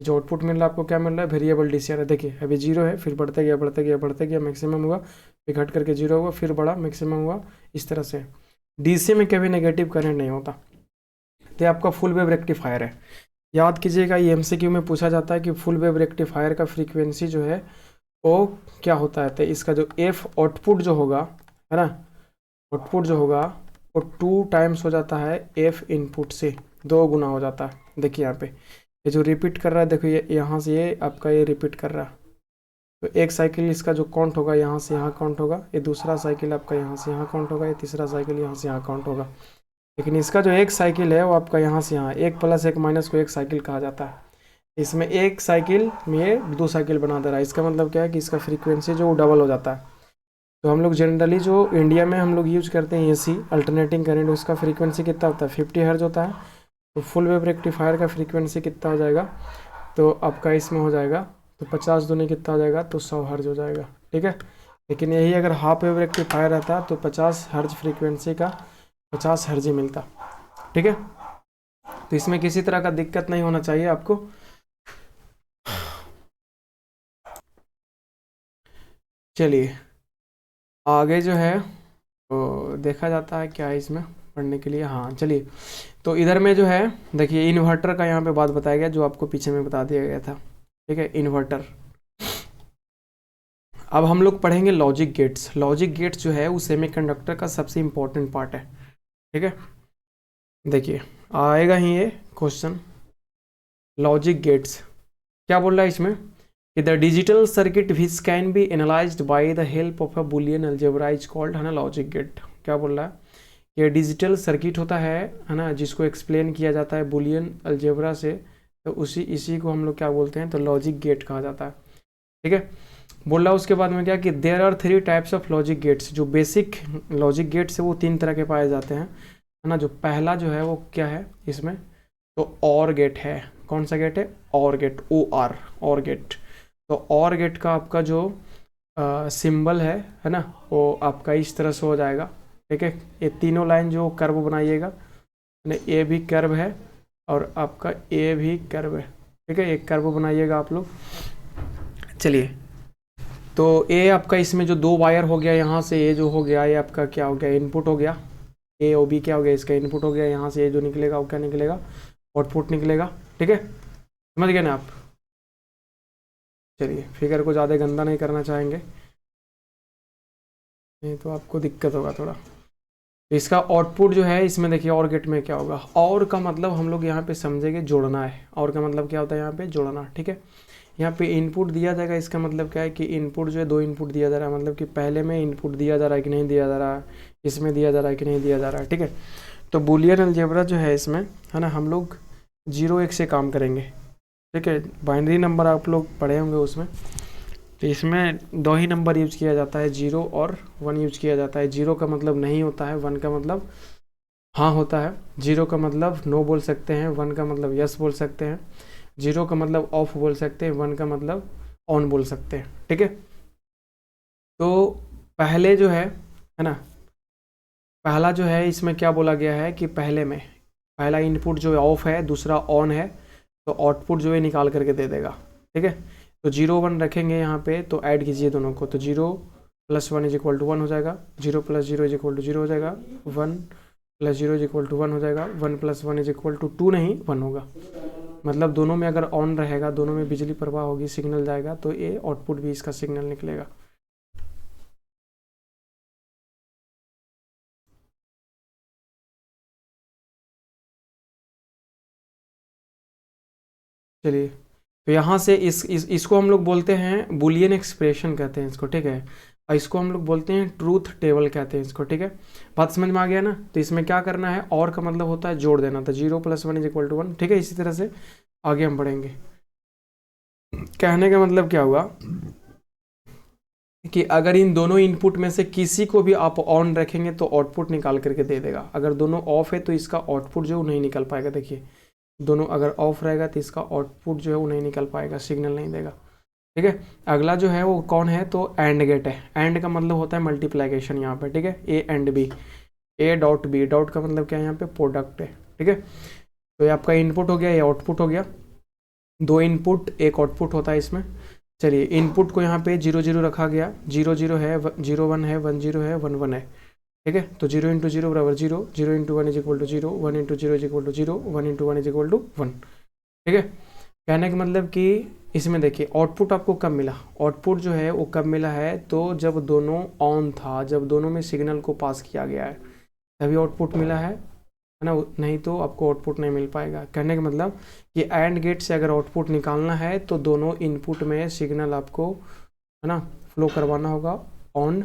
जो आउटपुट मिल रहा है आपको क्या मिल रहा है, वेरिएबल डीसी आ रहा है। देखिए अभी जीरो है, फिर बढ़ते गया बढ़ते गया बढ़ते गया, मैक्सिमम हुआ, फिर घट करके जीरो हुआ, फिर बढ़ा, मैक्सिमम हुआ, इस तरह से। डीसी में कभी नेगेटिव करंट नहीं होता। तो ये आपका फुल वेव रेक्टिफायर है। याद कीजिएगा, ये एमसीक्यू में पूछा जाता है कि फुल वेव रेक्टिफायर का फ्रीक्वेंसी जो है वो क्या होता है। तो इसका जो एफ आउटपुट जो होगा, है ना, आउटपुट जो होगा वो 2 टाइम्स हो जाता है एफ इनपुट से, 2 गुना हो जाता है। देखिए यहाँ पे ये जो रिपीट कर रहा है, देखो ये यहाँ से ये आपका ये रिपीट कर रहा है। तो एक साइकिल इसका जो काउंट होगा यहाँ से यहाँ काउंट होगा, ये दूसरा साइकिल आपका यहाँ से यहाँ काउंट होगा, ये तीसरा साइकिल यहाँ से यहाँ काउंट होगा। लेकिन इसका जो एक साइकिल है वो आपका यहाँ से यहाँ, एक प्लस एक माइनस को एक साइकिल कहा जाता है। इसमें एक साइकिल में 2 साइकिल बना दे रहा है। इसका मतलब क्या है कि इसका फ्रीक्वेंसी जो वो डबल हो जाता है। तो हम लोग जनरली जो इंडिया में हम लोग यूज करते हैं एसी अल्टरनेटिंग करंट, उसका फ्रीक्वेंसी कितना होता है, 50 हर्ज होता है। तो फुल वेव रेक्टिफायर का फ्रीक्वेंसी कितना हो जाएगा, तो आपका इसमें हो जाएगा, तो 50 दूनी कितना हो जाएगा, तो 100 हर्ज हो जाएगा। ठीक है। लेकिन यही अगर हाफ वेव रेक्टिफायर रहता तो 50 हर्ज फ्रीक्वेंसी का 50 हर्ज ही मिलता। ठीक है। तो इसमें किसी तरह का दिक्कत नहीं होना चाहिए आपको। चलिए आगे जो है तो देखा जाता है क्या है इसमें पढ़ने के लिए। हाँ चलिए, तो इधर में जो है देखिए इन्वर्टर का यहाँ पे बात बताया गया, जो आपको पीछे में बता दिया गया था। ठीक है, इन्वर्टर। अब हम लोग पढ़ेंगे लॉजिक गेट्स। लॉजिक गेट्स जो है वो सेमीकंडक्टर का सबसे इम्पोर्टेंट पार्ट है। ठीक है, देखिए आएगा ही ये क्वेश्चन, लॉजिक गेट्स क्या बोल रहा है इसमें कि the digital circuit which can be analysed by the help of a Boolean algebra is called, है ना, लॉजिक गेट। क्या बोल रहा है, ये डिजिटल सर्किट होता है ना, जिसको एक्सप्लेन किया जाता है बुलियन अलजेब्रा से। तो इसी को हम लोग क्या बोलते हैं, तो लॉजिक गेट कहा जाता है। ठीक है, बोल रहा है उसके बाद में क्या कि there are 3 types of logic gates. जो बेसिक लॉजिक गेट्स है वो 3 तरह के पाए जाते हैं, है ना। जो पहला जो है वो क्या है इसमें, तो और गेट है। कौन सा गेट है, और गेट, और गेट। तो और गेट का आपका जो सिंबल है ना, वो आपका इस तरह से हो जाएगा। ठीक है, ये तीनों लाइन जो कर्व बनाइएगा, ए भी कर्व है और आपका ए भी कर्व है। ठीक है, एक कर्व बनाइएगा आप लोग। चलिए, तो ए आपका इसमें जो 2 वायर हो गया, यहाँ से ये जो हो गया ये आपका क्या हो गया, इनपुट हो गया। ए और बी क्या हो गया, इसका इनपुट हो गया। यहाँ से ये जो निकलेगा वो क्या निकलेगा, आउटपुट निकलेगा। ठीक है, समझ गए ना आप। चलिए, फिगर को ज़्यादा गंदा नहीं करना चाहेंगे, नहीं तो आपको दिक्कत होगा थोड़ा। तो इसका आउटपुट जो है इसमें देखिए और गेट में क्या होगा, और का मतलब हम लोग यहाँ पे समझेंगे जोड़ना है। और का मतलब क्या होता है यहाँ पे, जोड़ना। ठीक है, यहाँ पे इनपुट दिया जाएगा, इसका मतलब क्या है कि इनपुट जो है 2 इनपुट दिया जा रहा है, मतलब कि पहले में इनपुट दिया जा रहा है कि नहीं दिया जा रहा है, इसमें दिया जा रहा है कि नहीं दिया जा रहा है। ठीक है, तो बुलियन अलजेब्रा जो है इसमें, है ना, हम लोग 0-1 से काम करेंगे। ठीक है, बाइनरी नंबर आप लोग पढ़े होंगे उसमें। तो इसमें 2 ही नंबर यूज किया जाता है, 0 और 1 यूज किया जाता है। 0 का मतलब नहीं होता है, 1 का मतलब हाँ होता है। 0 का मतलब नो बोल सकते हैं, 1 का मतलब यस बोल सकते हैं। 0 का मतलब ऑफ बोल सकते हैं, 1 का मतलब ऑन बोल सकते हैं। ठीक है, तो पहले जो है ना, पहला जो है इसमें क्या बोला गया है कि पहला इनपुट जो है ऑफ है, दूसरा ऑन है, तो आउटपुट जो है निकाल करके दे देगा। ठीक है, तो 0-1 रखेंगे यहाँ पे, तो ऐड कीजिए दोनों को, तो 0 + 1 = 1 हो जाएगा, 0 + 0 = 0 हो जाएगा, 1 + 0 = 1 हो जाएगा, 1 + 1 = 2 नहीं 1 होगा। मतलब दोनों में अगर ऑन रहेगा, दोनों में बिजली प्रवाह होगी, सिग्नल जाएगा, तो ये आउटपुट भी इसका सिग्नल निकलेगा। चलिए, तो यहाँ से इसको हम लोग बोलते हैं बुलियन एक्सप्रेशन कहते हैं इसको। ठीक है, और इसको हम लोग बोलते हैं ट्रूथ टेबल कहते हैं इसको। ठीक है, बात समझ में आ गया ना। तो इसमें क्या करना है, और का मतलब होता है जोड़ देना, तो 0 + 1 = 1। ठीक है, इसी तरह से आगे हम बढ़ेंगे। कहने का मतलब क्या हुआ कि अगर इन दोनों इनपुट में से किसी को भी आप ऑन रखेंगे तो आउटपुट निकाल करके दे देगा। अगर दोनों ऑफ है तो इसका आउटपुट जो नहीं निकल पाएगा। देखिए दोनों अगर ऑफ रहेगा तो इसका आउटपुट जो है वो नहीं निकल पाएगा, सिग्नल नहीं देगा। ठीक है, अगला जो है वो कौन है, तो एंड गेट है। एंड का मतलब होता है मल्टीप्लिकेशन यहाँ पे। ठीक है, A and B, A dot B, dot का मतलब क्या है यहाँ पे, प्रोडक्ट है। ठीक है, तो ये आपका इनपुट हो गया, ये आउटपुट हो गया। दो इनपुट एक आउटपुट होता है इसमें। चलिए, इनपुट को यहाँ पे 0 0 रखा गया, 0 0 है, 0 1 है, 1 0 है, 1 1 है। ठीक है, तो 0 इंटू 0 बराबर 0, 0 into 1 is equal to 0, 1 into 0 is equal to 0, 1 into 1 is equal to 1। ठीक है, कहने का मतलब कि इसमें देखिए आउटपुट आपको कब मिला, आउटपुट जो है वो कब मिला है, तो जब दोनों ऑन था, जब दोनों में सिग्नल को पास किया गया है तभी आउटपुट मिला है ना, नहीं तो आपको आउटपुट नहीं मिल पाएगा। कहने का मतलब कि एंड गेट से अगर आउटपुट निकालना है तो दोनों इनपुट में सिग्नल आपको है ना फ्लो करवाना होगा, ऑन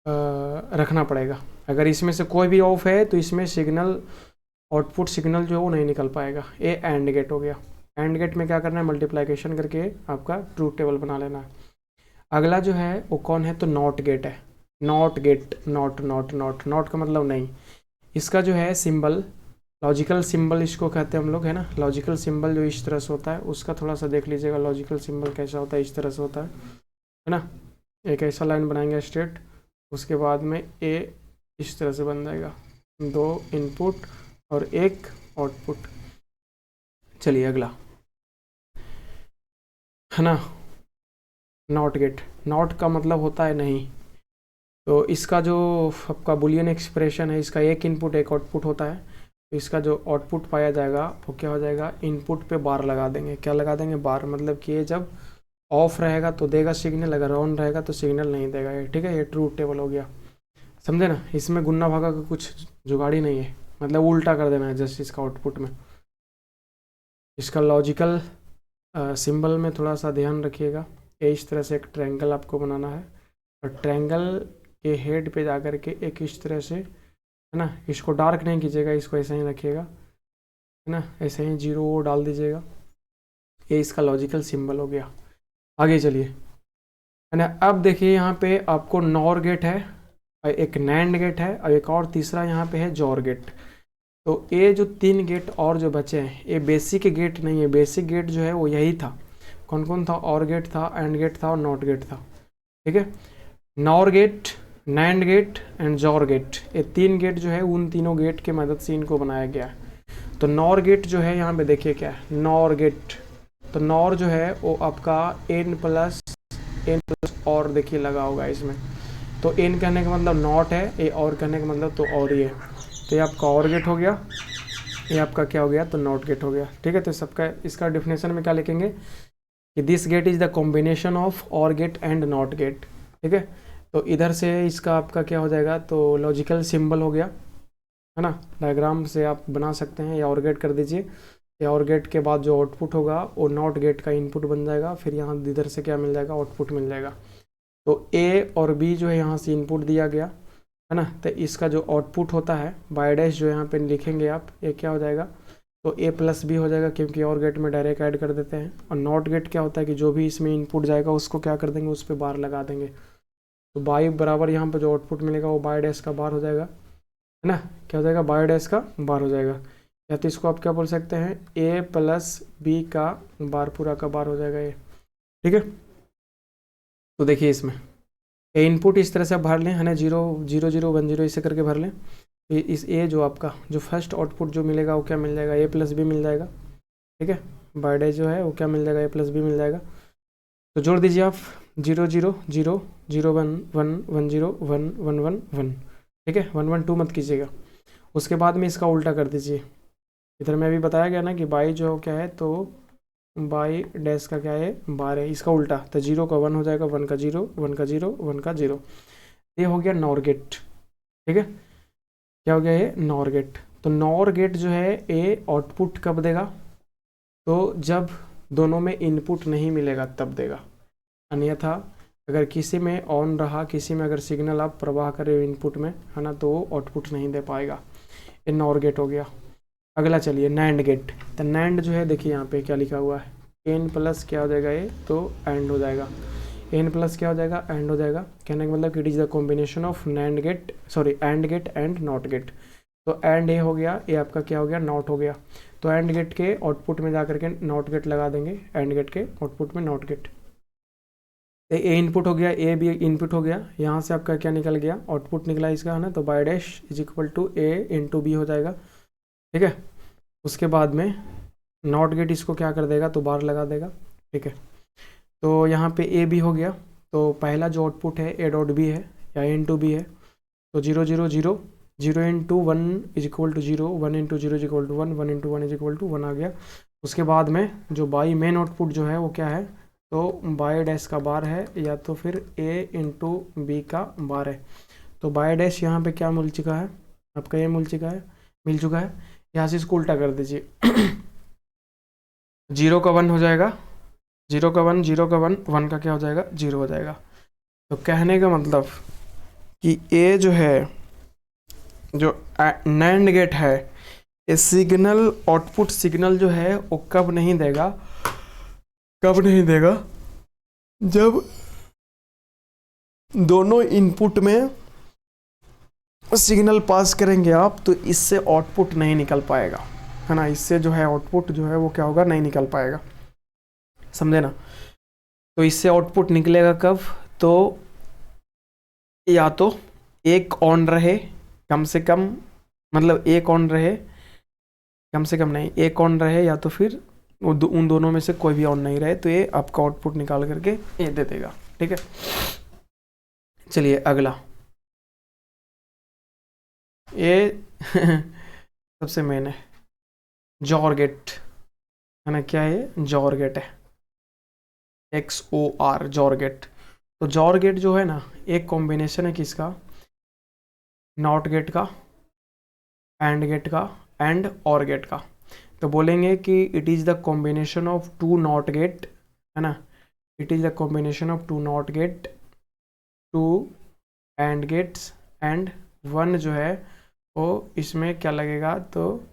रखना पड़ेगा। अगर इसमें से कोई भी ऑफ है तो इसमें सिग्नल, आउटपुट सिग्नल जो है वो नहीं निकल पाएगा। ये एंड गेट हो गया। एंड गेट में क्या करना है, मल्टीप्लिकेशन करके आपका ट्रूथ टेबल बना लेना है। अगला जो है वो कौन है, तो नॉट गेट है। Not gate, not not not, not का मतलब नहीं। इसका जो है सिंबल, लॉजिकल सिंबल इसको कहते हैं हम लोग, है ना। लॉजिकल सिंबल जो इस तरह से होता है उसका थोड़ा सा देख लीजिएगा, लॉजिकल सिंबल कैसा होता है, इस तरह से होता है ना। एक ऐसा लाइन बनाएंगे स्ट्रेट, उसके बाद में ए इस तरह से बन जाएगा, दो इनपुट और एक आउटपुट। चलिए अगला है ना, नॉट गेट। नॉट का मतलब होता है नहीं, तो इसका जो आपका बुलियन एक्सप्रेशन है, इसका एक इनपुट एक आउटपुट होता है। तो इसका जो आउटपुट पाया जाएगा वो क्या हो जाएगा, इनपुट पे बार लगा देंगे। क्या लगा देंगे, बार, मतलब कि ये जब ऑफ रहेगा तो देगा सिग्नल, अगर ऑन रहेगा तो सिग्नल नहीं देगा ये। ठीक है, ये ट्रूथ टेबल हो गया, समझे ना। इसमें गुन्ना भागा का कुछ जुगाड़ी नहीं है, मतलब उल्टा कर देना है जस्ट इसका आउटपुट में। इसका लॉजिकल सिंबल में थोड़ा सा ध्यान रखिएगा। ये इस तरह से एक ट्रायंगल आपको बनाना है, और ट्रायंगल के हेड पे जाकर के एक इस तरह से, है ना, इसको डार्क नहीं कीजिएगा, इसको ऐसे ही रखिएगा, है ना, ऐसे ही 0 डाल दीजिएगा। ये इसका लॉजिकल सिंबल हो गया। आगे चलिए, है ना। अब देखिए यहाँ पे आपको नॉर गेट है, एक नैंड गेट है, और एक और तीसरा यहाँ पे है जॉर गेट। तो ये जो 3 गेट और जो बचे हैं ये बेसिक गेट नहीं है। बेसिक गेट जो है वो यही था। कौन कौन था, और गेट था, एंड गेट था और नॉट गेट था। ठीक है, NOR gate, NAND gate and XOR gate, ये 3 गेट जो है उन तीनों गेट के मदद से इनको बनाया गया है। तो नॉर गेट जो है यहाँ पे देखिए क्या है, नॉर गेट। तो नॉर जो है वो आपका n प्लस और देखिए लगा होगा इसमें। तो n कहने का मतलब नॉट है, ए और कहने का मतलब तो और ही है। तो ये आपका और गेट हो गया, ये आपका क्या हो गया, तो नॉट गेट हो गया। ठीक है, तो सबका इसका डिफिनेशन में क्या लिखेंगे कि this gate is the combination of OR gate and NOT gate. ठीक है, तो इधर से इसका आपका क्या हो जाएगा, तो लॉजिकल सिंबल हो गया, है ना। डायग्राम से आप बना सकते हैं, या और गेट कर दीजिए। या और गेट के बाद जो आउटपुट होगा वो नॉट गेट का इनपुट बन जाएगा, फिर यहाँ इधर से क्या मिल जाएगा, आउटपुट मिल जाएगा। तो ए और बी जो है यहाँ से इनपुट दिया गया, है ना। तो इसका जो आउटपुट होता है बाय डैश जो यहाँ पे लिखेंगे आप, ये क्या हो जाएगा, तो ए प्लस बी हो जाएगा, क्योंकि और गेट में डायरेक्ट ऐड कर देते हैं। और नॉट गेट क्या होता है कि जो भी इसमें इनपुट जाएगा उसको क्या कर देंगे, उस पर बार लगा देंगे। तो बाई बराबर यहाँ पर जो आउटपुट मिलेगा वो बाय डैश का बार हो जाएगा, है ना। क्या हो जाएगा, बाय डैश का बार हो जाएगा। या तो इसको आप क्या बोल सकते हैं, ए प्लस बी का बार, पूरा का बार हो जाएगा ये। ठीक है, तो देखिए इसमें ए इनपुट इस तरह से आप भर लें, है ना, 0 0 0 1 0 इसे करके भर लें। इस ए जो आपका जो फर्स्ट आउटपुट जो मिलेगा वो क्या मिल जाएगा, ए प्लस बी मिल जाएगा। ठीक है, बाय डैश जो है वो क्या मिल जाएगा, ए प्लस बी मिल जाएगा। तो जोड़ दीजिए आप 0 0 0 0 1 1 1 0 1 1 1 1। ठीक है, 1 1 2 मत कीजिएगा। उसके बाद में इसका उल्टा कर दीजिए। इधर में अभी बताया गया ना कि बाई जो क्या है, तो बाई डैश का क्या है, बार है, इसका उल्टा। तो 0 का 1 हो जाएगा, 1 का 0, 1 का 0, 1 का 0। ये हो गया नॉर गेट। ठीक है, क्या हो गया ये, नॉर गेट। तो नॉर गेट जो है ए आउटपुट कब देगा, तो जब दोनों में इनपुट नहीं मिलेगा तब देगा। अन्यथा अगर किसी में ऑन रहा, किसी में अगर सिग्नल आप प्रवाह करें इनपुट में, है ना, तो वो आउटपुट नहीं दे पाएगा। ये नॉर गेट हो गया। अगला चलिए नैंड गेट। तो नैंड जो है देखिए यहाँ पे क्या लिखा हुआ है, एन प्लस क्या हो जाएगा ये, तो एंड हो जाएगा। एन प्लस क्या हो जाएगा, एंड हो जाएगा। कहने का मतलब कि it is the combination of NAND gate, sorry AND gate and NOT gate. तो एंड ए हो गया, ए आपका क्या हो गया, नॉट हो गया। तो एंड गेट के आउटपुट में जा करके नॉट गेट लगा देंगे, एंड गेट के आउटपुट में नॉट गेट। ए इनपुट हो गया, ए भी इनपुट हो गया, यहाँ से आपका क्या निकल गया, आउटपुट निकला इसका है ना, तो Y dash is equal to A into B हो जाएगा, ठीक है। उसके बाद में नॉट गेट इसको क्या कर देगा, तो बार लगा देगा, ठीक है। तो यहाँ पे ए बी हो गया, तो पहला जो आउटपुट है ए डॉट बी है या ए इंटू बी है, तो 0 0 0 0 into 1 is equal to 0, 1 into 0 is equal to 1, 1 into 1 is equal to 1 आ गया। उसके बाद में जो बाई मेन आउटपुट जो है वो क्या है, तो बाय डैश का बार है या तो फिर ए इंटू बी का बार है। तो बाय डैश यहाँ पे क्या मिल चुका है आपका, ये मिल चुका है। यहाँ से इसको उल्टा कर दीजिए 0 का 1 हो जाएगा, 0 का 1, 0 का 1, 1 का क्या हो जाएगा, 0 हो जाएगा। तो कहने का मतलब कि ए जो है, जो नैंड गेट है, ये सिग्नल आउटपुट सिग्नल जो है वो कब नहीं देगा, जब दोनों इनपुट में सिग्नल पास करेंगे आप, तो इससे आउटपुट नहीं निकल पाएगा, है ना। इससे जो है आउटपुट जो है वो क्या होगा, नहीं निकल पाएगा, समझे ना। तो इससे आउटपुट निकलेगा कब, तो या तो एक ऑन रहे कम से कम, मतलब एक ऑन रहे कम से कम नहीं, एक ऑन रहे, या तो फिर उन दोनों में से कोई भी ऑन नहीं रहे, तो ये आपका आउटपुट निकाल करके ये दे देगा, ठीक है। चलिए अगला, ये सबसे मेन है, जॉर गेट, है ना। क्या है, जॉर गेट है, XOR जॉर गेट। तो जॉर गेट जो है ना, एक कॉम्बिनेशन है किसका, नॉट गेट का, एंड गेट का, एंड और गेट का। तो बोलेंगे कि it is the combination of two not gate, है ना, it is the combination of two not gate, two and gates, and one जो है वो इसमें क्या लगेगा, तो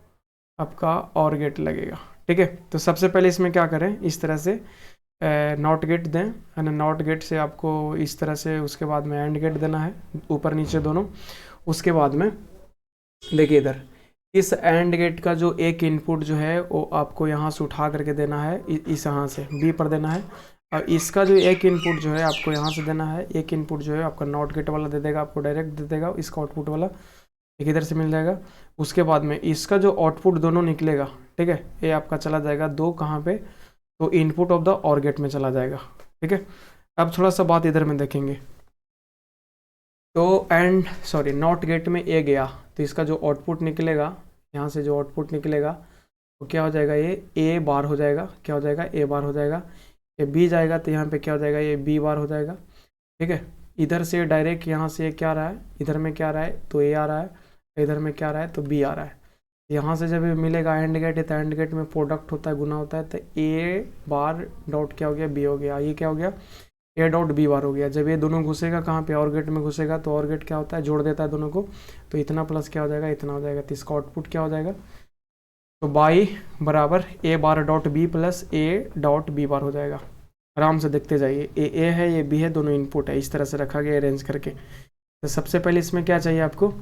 आपका और गेट लगेगा, ठीक है। तो सबसे पहले इसमें क्या करें, इस तरह से नॉट गेट दें, है ना। नॉट गेट से आपको इस तरह से, उसके बाद में एंड गेट देना है, ऊपर नीचे दोनों। उसके बाद में देखिए इधर इस एंड गेट का जो एक इनपुट जो है वो आपको यहाँ से उठा करके देना है, इस यहाँ से बी पर देना है, और इसका जो एक इनपुट जो है आपको यहाँ से देना है। एक इनपुट जो है आपका नॉट गेट वाला दे देगा, आपको डायरेक्ट दे देगा, इसका आउटपुट वाला एक इधर से मिल जाएगा। उसके बाद में इसका जो आउटपुट दोनों निकलेगा, ठीक है, ये आपका चला जाएगा दो कहाँ पे, तो इनपुट ऑफ द और गेट में चला जाएगा, ठीक है। अब थोड़ा सा बात इधर में देखेंगे, तो नॉट गेट में ए गया, तो इसका जो आउटपुट निकलेगा, यहाँ से जो आउटपुट निकलेगा वो क्या हो जाएगा, ये ए बार हो जाएगा, क्या हो जाएगा, ए बार हो जाएगा। ये बी जाएगा तो यहाँ पे क्या हो जाएगा, ये बी बार हो जाएगा, ठीक है। इधर से डायरेक्ट यहाँ से क्या आ रहा है, इधर में क्या आ रहा है, तो ए आ रहा है, इधर में क्या आ रहा है, तो बी आ रहा है। यहाँ से जब ये मिलेगा एंड गेट है, तो एंड गेट में प्रोडक्ट होता है, गुना होता है, तो ए बार डॉट क्या हो गया, बी हो गया। ये क्या हो गया, ए डॉट बी बार हो गया। जब ये दोनों घुसेगा कहाँ पे, और गेट में घुसेगा, तो और गेट क्या होता है, जोड़ देता है दोनों को, तो इतना प्लस क्या हो जाएगा, इतना हो जाएगा। तो इसका आउटपुट क्या हो जाएगा, तो बाई बराबर a bar dot b plus a dot b bar हो जाएगा। आराम से देखते जाइए, ए है, ये बी है, दोनों इनपुट है, इस तरह से रखा गया अरेंज करके। तो सबसे पहले इसमें क्या चाहिए आपको,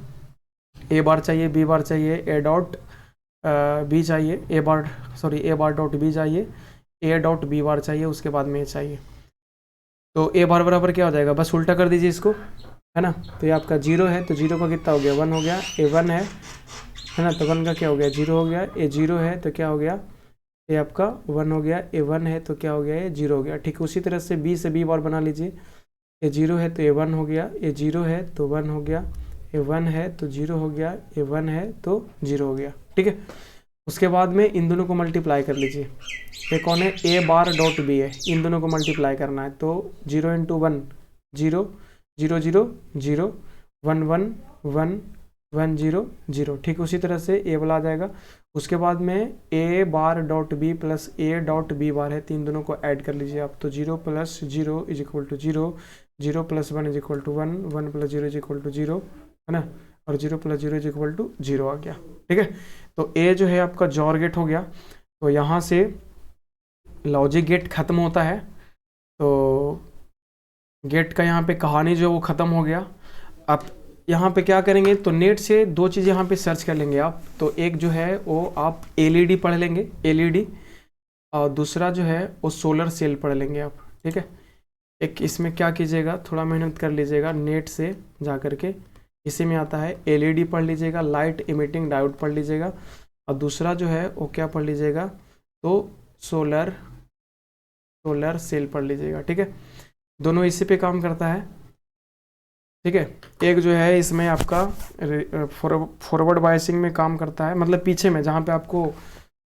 ए बार चाहिए, बी बार चाहिए, ए डॉट बी चाहिए, ए बार डॉट बी चाहिए, ए डॉट बी बार चाहिए, उसके बाद में ए चाहिए। तो ए बार बराबर क्या हो जाएगा, बस उल्टा कर दीजिए इसको, है ना। तो ये आपका 0 है, तो 0 का कितना हो गया, 1 हो गया। ए 1 है ना, तो 1 का क्या हो गया, 0 हो गया। ए 0 है तो क्या हो गया, ये आपका 1 हो गया। ए 1 है तो क्या हो गया, ये 0 हो गया। ठीक उसी तरह से बी से बी बार बना लीजिए। ए 0 है तो ए 1 हो गया, ए 0 है तो 1 हो गया, ए 1 है तो 0 हो गया, ए 1 है तो 0 हो गया, ठीक है। उसके बाद में इन दोनों को मल्टीप्लाई कर लीजिए। ये कौन है, ए बार डॉट बी है, इन दोनों को मल्टीप्लाई करना है। तो 0 इंटू 1 0, 0 0 0, 1 1 1 1 0 0, ठीक उसी तरह से ए वाला आ जाएगा। उसके बाद में a bar dot b plus a dot b bar है, तीन दोनों को ऐड कर लीजिए आप। तो 0 plus 0 is equal to 0, 0 plus 1 is equal to 1, 1 plus 0 is equal to 0, है ना, और 0 प्लस 0 इज इक्वल टू 0 आ गया, ठीक है। तो ए जो है आपका जॉर गेट हो गया। तो यहाँ से लॉजिक गेट खत्म होता है, तो गेट का यहाँ पे कहानी जो वो ख़त्म हो गया। अब यहाँ पे क्या करेंगे, तो नेट से दो चीज़ यहाँ पे सर्च कर लेंगे आप। तो एक जो है वो आप एलईडी पढ़ लेंगे, एलईडी, और दूसरा जो है वो सोलर सेल पढ़ लेंगे आप, ठीक है। एक इसमें क्या कीजिएगा, थोड़ा मेहनत कर लीजिएगा, नेट से जा करके इसी में आता है एलईडी पढ़ लीजिएगा, लाइट इमिटिंग डायोड पढ़ लीजिएगा, और दूसरा जो है वो क्या पढ़ लीजिएगा, तो सोलर सेल पढ़ लीजिएगा, ठीक है। दोनों इसी पे काम करता है, ठीक है। एक जो है इसमें आपका फॉरवर्ड बायसिंग में काम करता है, मतलब पीछे में जहाँ पे आपको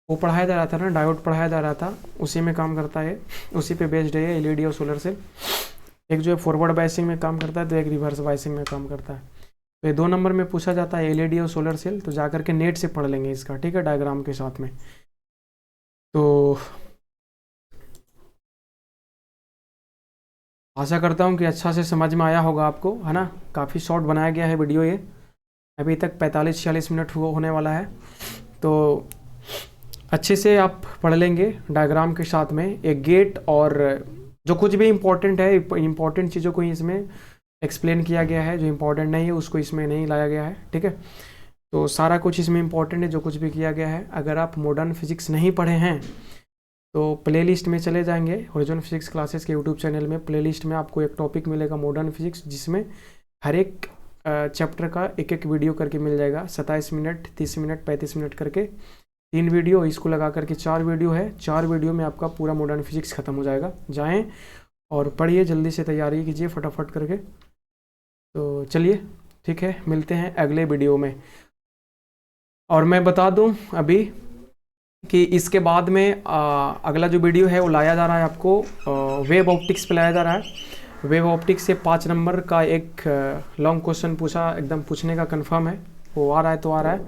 वो पढ़ाया जा रहा था ना, डायोड पढ़ाया जा रहा था, उसी में काम करता है, उसी पे बेस्ड है एलईडी और सोलर सेल। एक जो है फॉरवर्ड बायसिंग में काम करता है, तो एक रिवर्स बायसिंग में काम करता है। तो ये 2 नंबर में पूछा जाता है एलईडी और सोलर सेल, तो जा करके नेट से पढ़ लेंगे इसका, ठीक है, डायग्राम के साथ में। तो आशा करता हूँ कि अच्छा से समझ में आया होगा आपको, है ना। काफ़ी शॉर्ट बनाया गया है वीडियो ये, अभी तक 45-46 मिनट होने वाला है। तो अच्छे से आप पढ़ लेंगे डायग्राम के साथ में एक गेट, और जो कुछ भी इम्पोर्टेंट है, इम्पोर्टेंट चीज़ों को इसमें एक्सप्लेन किया गया है, जो इम्पोर्टेंट नहीं है उसको इसमें नहीं लाया गया है, ठीक है। तो सारा कुछ इसमें इम्पोर्टेंट है जो कुछ भी किया गया है। अगर आप मॉडर्न फिजिक्स नहीं पढ़े हैं तो प्लेलिस्ट में चले जाएंगे, हॉरिजॉन फिजिक्स क्लासेस के यूट्यूब चैनल में प्लेलिस्ट में आपको एक टॉपिक मिलेगा मॉडर्न फिजिक्स, जिसमें हर एक चैप्टर का एक एक वीडियो करके मिल जाएगा, 27 मिनट, 30 मिनट, 35 मिनट करके 3 वीडियो, इसको लगा करके 4 वीडियो है। 4 वीडियो में आपका पूरा मॉडर्न फिजिक्स खत्म हो जाएगा। जाएं और पढ़िए, जल्दी से तैयारी कीजिए फटाफट करके। तो चलिए ठीक है, मिलते हैं अगले वीडियो में। और मैं बता दूं अभी कि इसके बाद में अगला जो वीडियो है वो लाया जा रहा है आपको वेब ऑप्टिक्स पे लाया जा रहा है। वेब ऑप्टिक्स से 5 नंबर का एक लॉन्ग क्वेश्चन पूछा, एकदम पूछने का कंफर्म है, वो आ रहा है तो आ रहा है।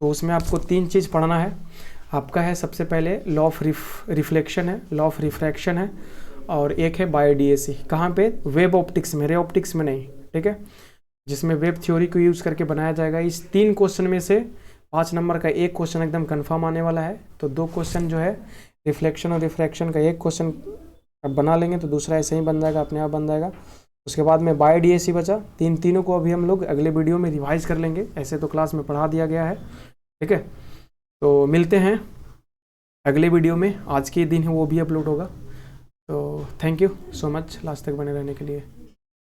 तो उसमें आपको 3 चीज़ पढ़ना है। आपका है सबसे पहले लॉ ऑफ रिफ्लेक्शन है, लॉ ऑफ रिफ्रैक्शन है, और एक है बायो डीएसी। कहाँ पे? वेब ऑप्टिक्स में, रे ऑप्टिक्स में नहीं, ठीक है, जिसमें वेब थ्योरी को यूज़ करके बनाया जाएगा। इस 3 क्वेश्चन में से 5 नंबर का एक क्वेश्चन एकदम कंफर्म आने वाला है। तो 2 क्वेश्चन जो है रिफ्लेक्शन और रिफ्रैक्शन का एक क्वेश्चन अब बना लेंगे, तो दूसरा ऐसे ही बन जाएगा, अपने आप बन जाएगा। उसके बाद में बायो डीएसी बचा। तीनों को अभी हम लोग अगले वीडियो में रिवाइज कर लेंगे, ऐसे तो क्लास में पढ़ा दिया गया है, ठीक है। तो मिलते हैं अगले वीडियो में, आज के दिन है वो भी अपलोड होगा। तो thank you so much last तक बने रहने के लिए।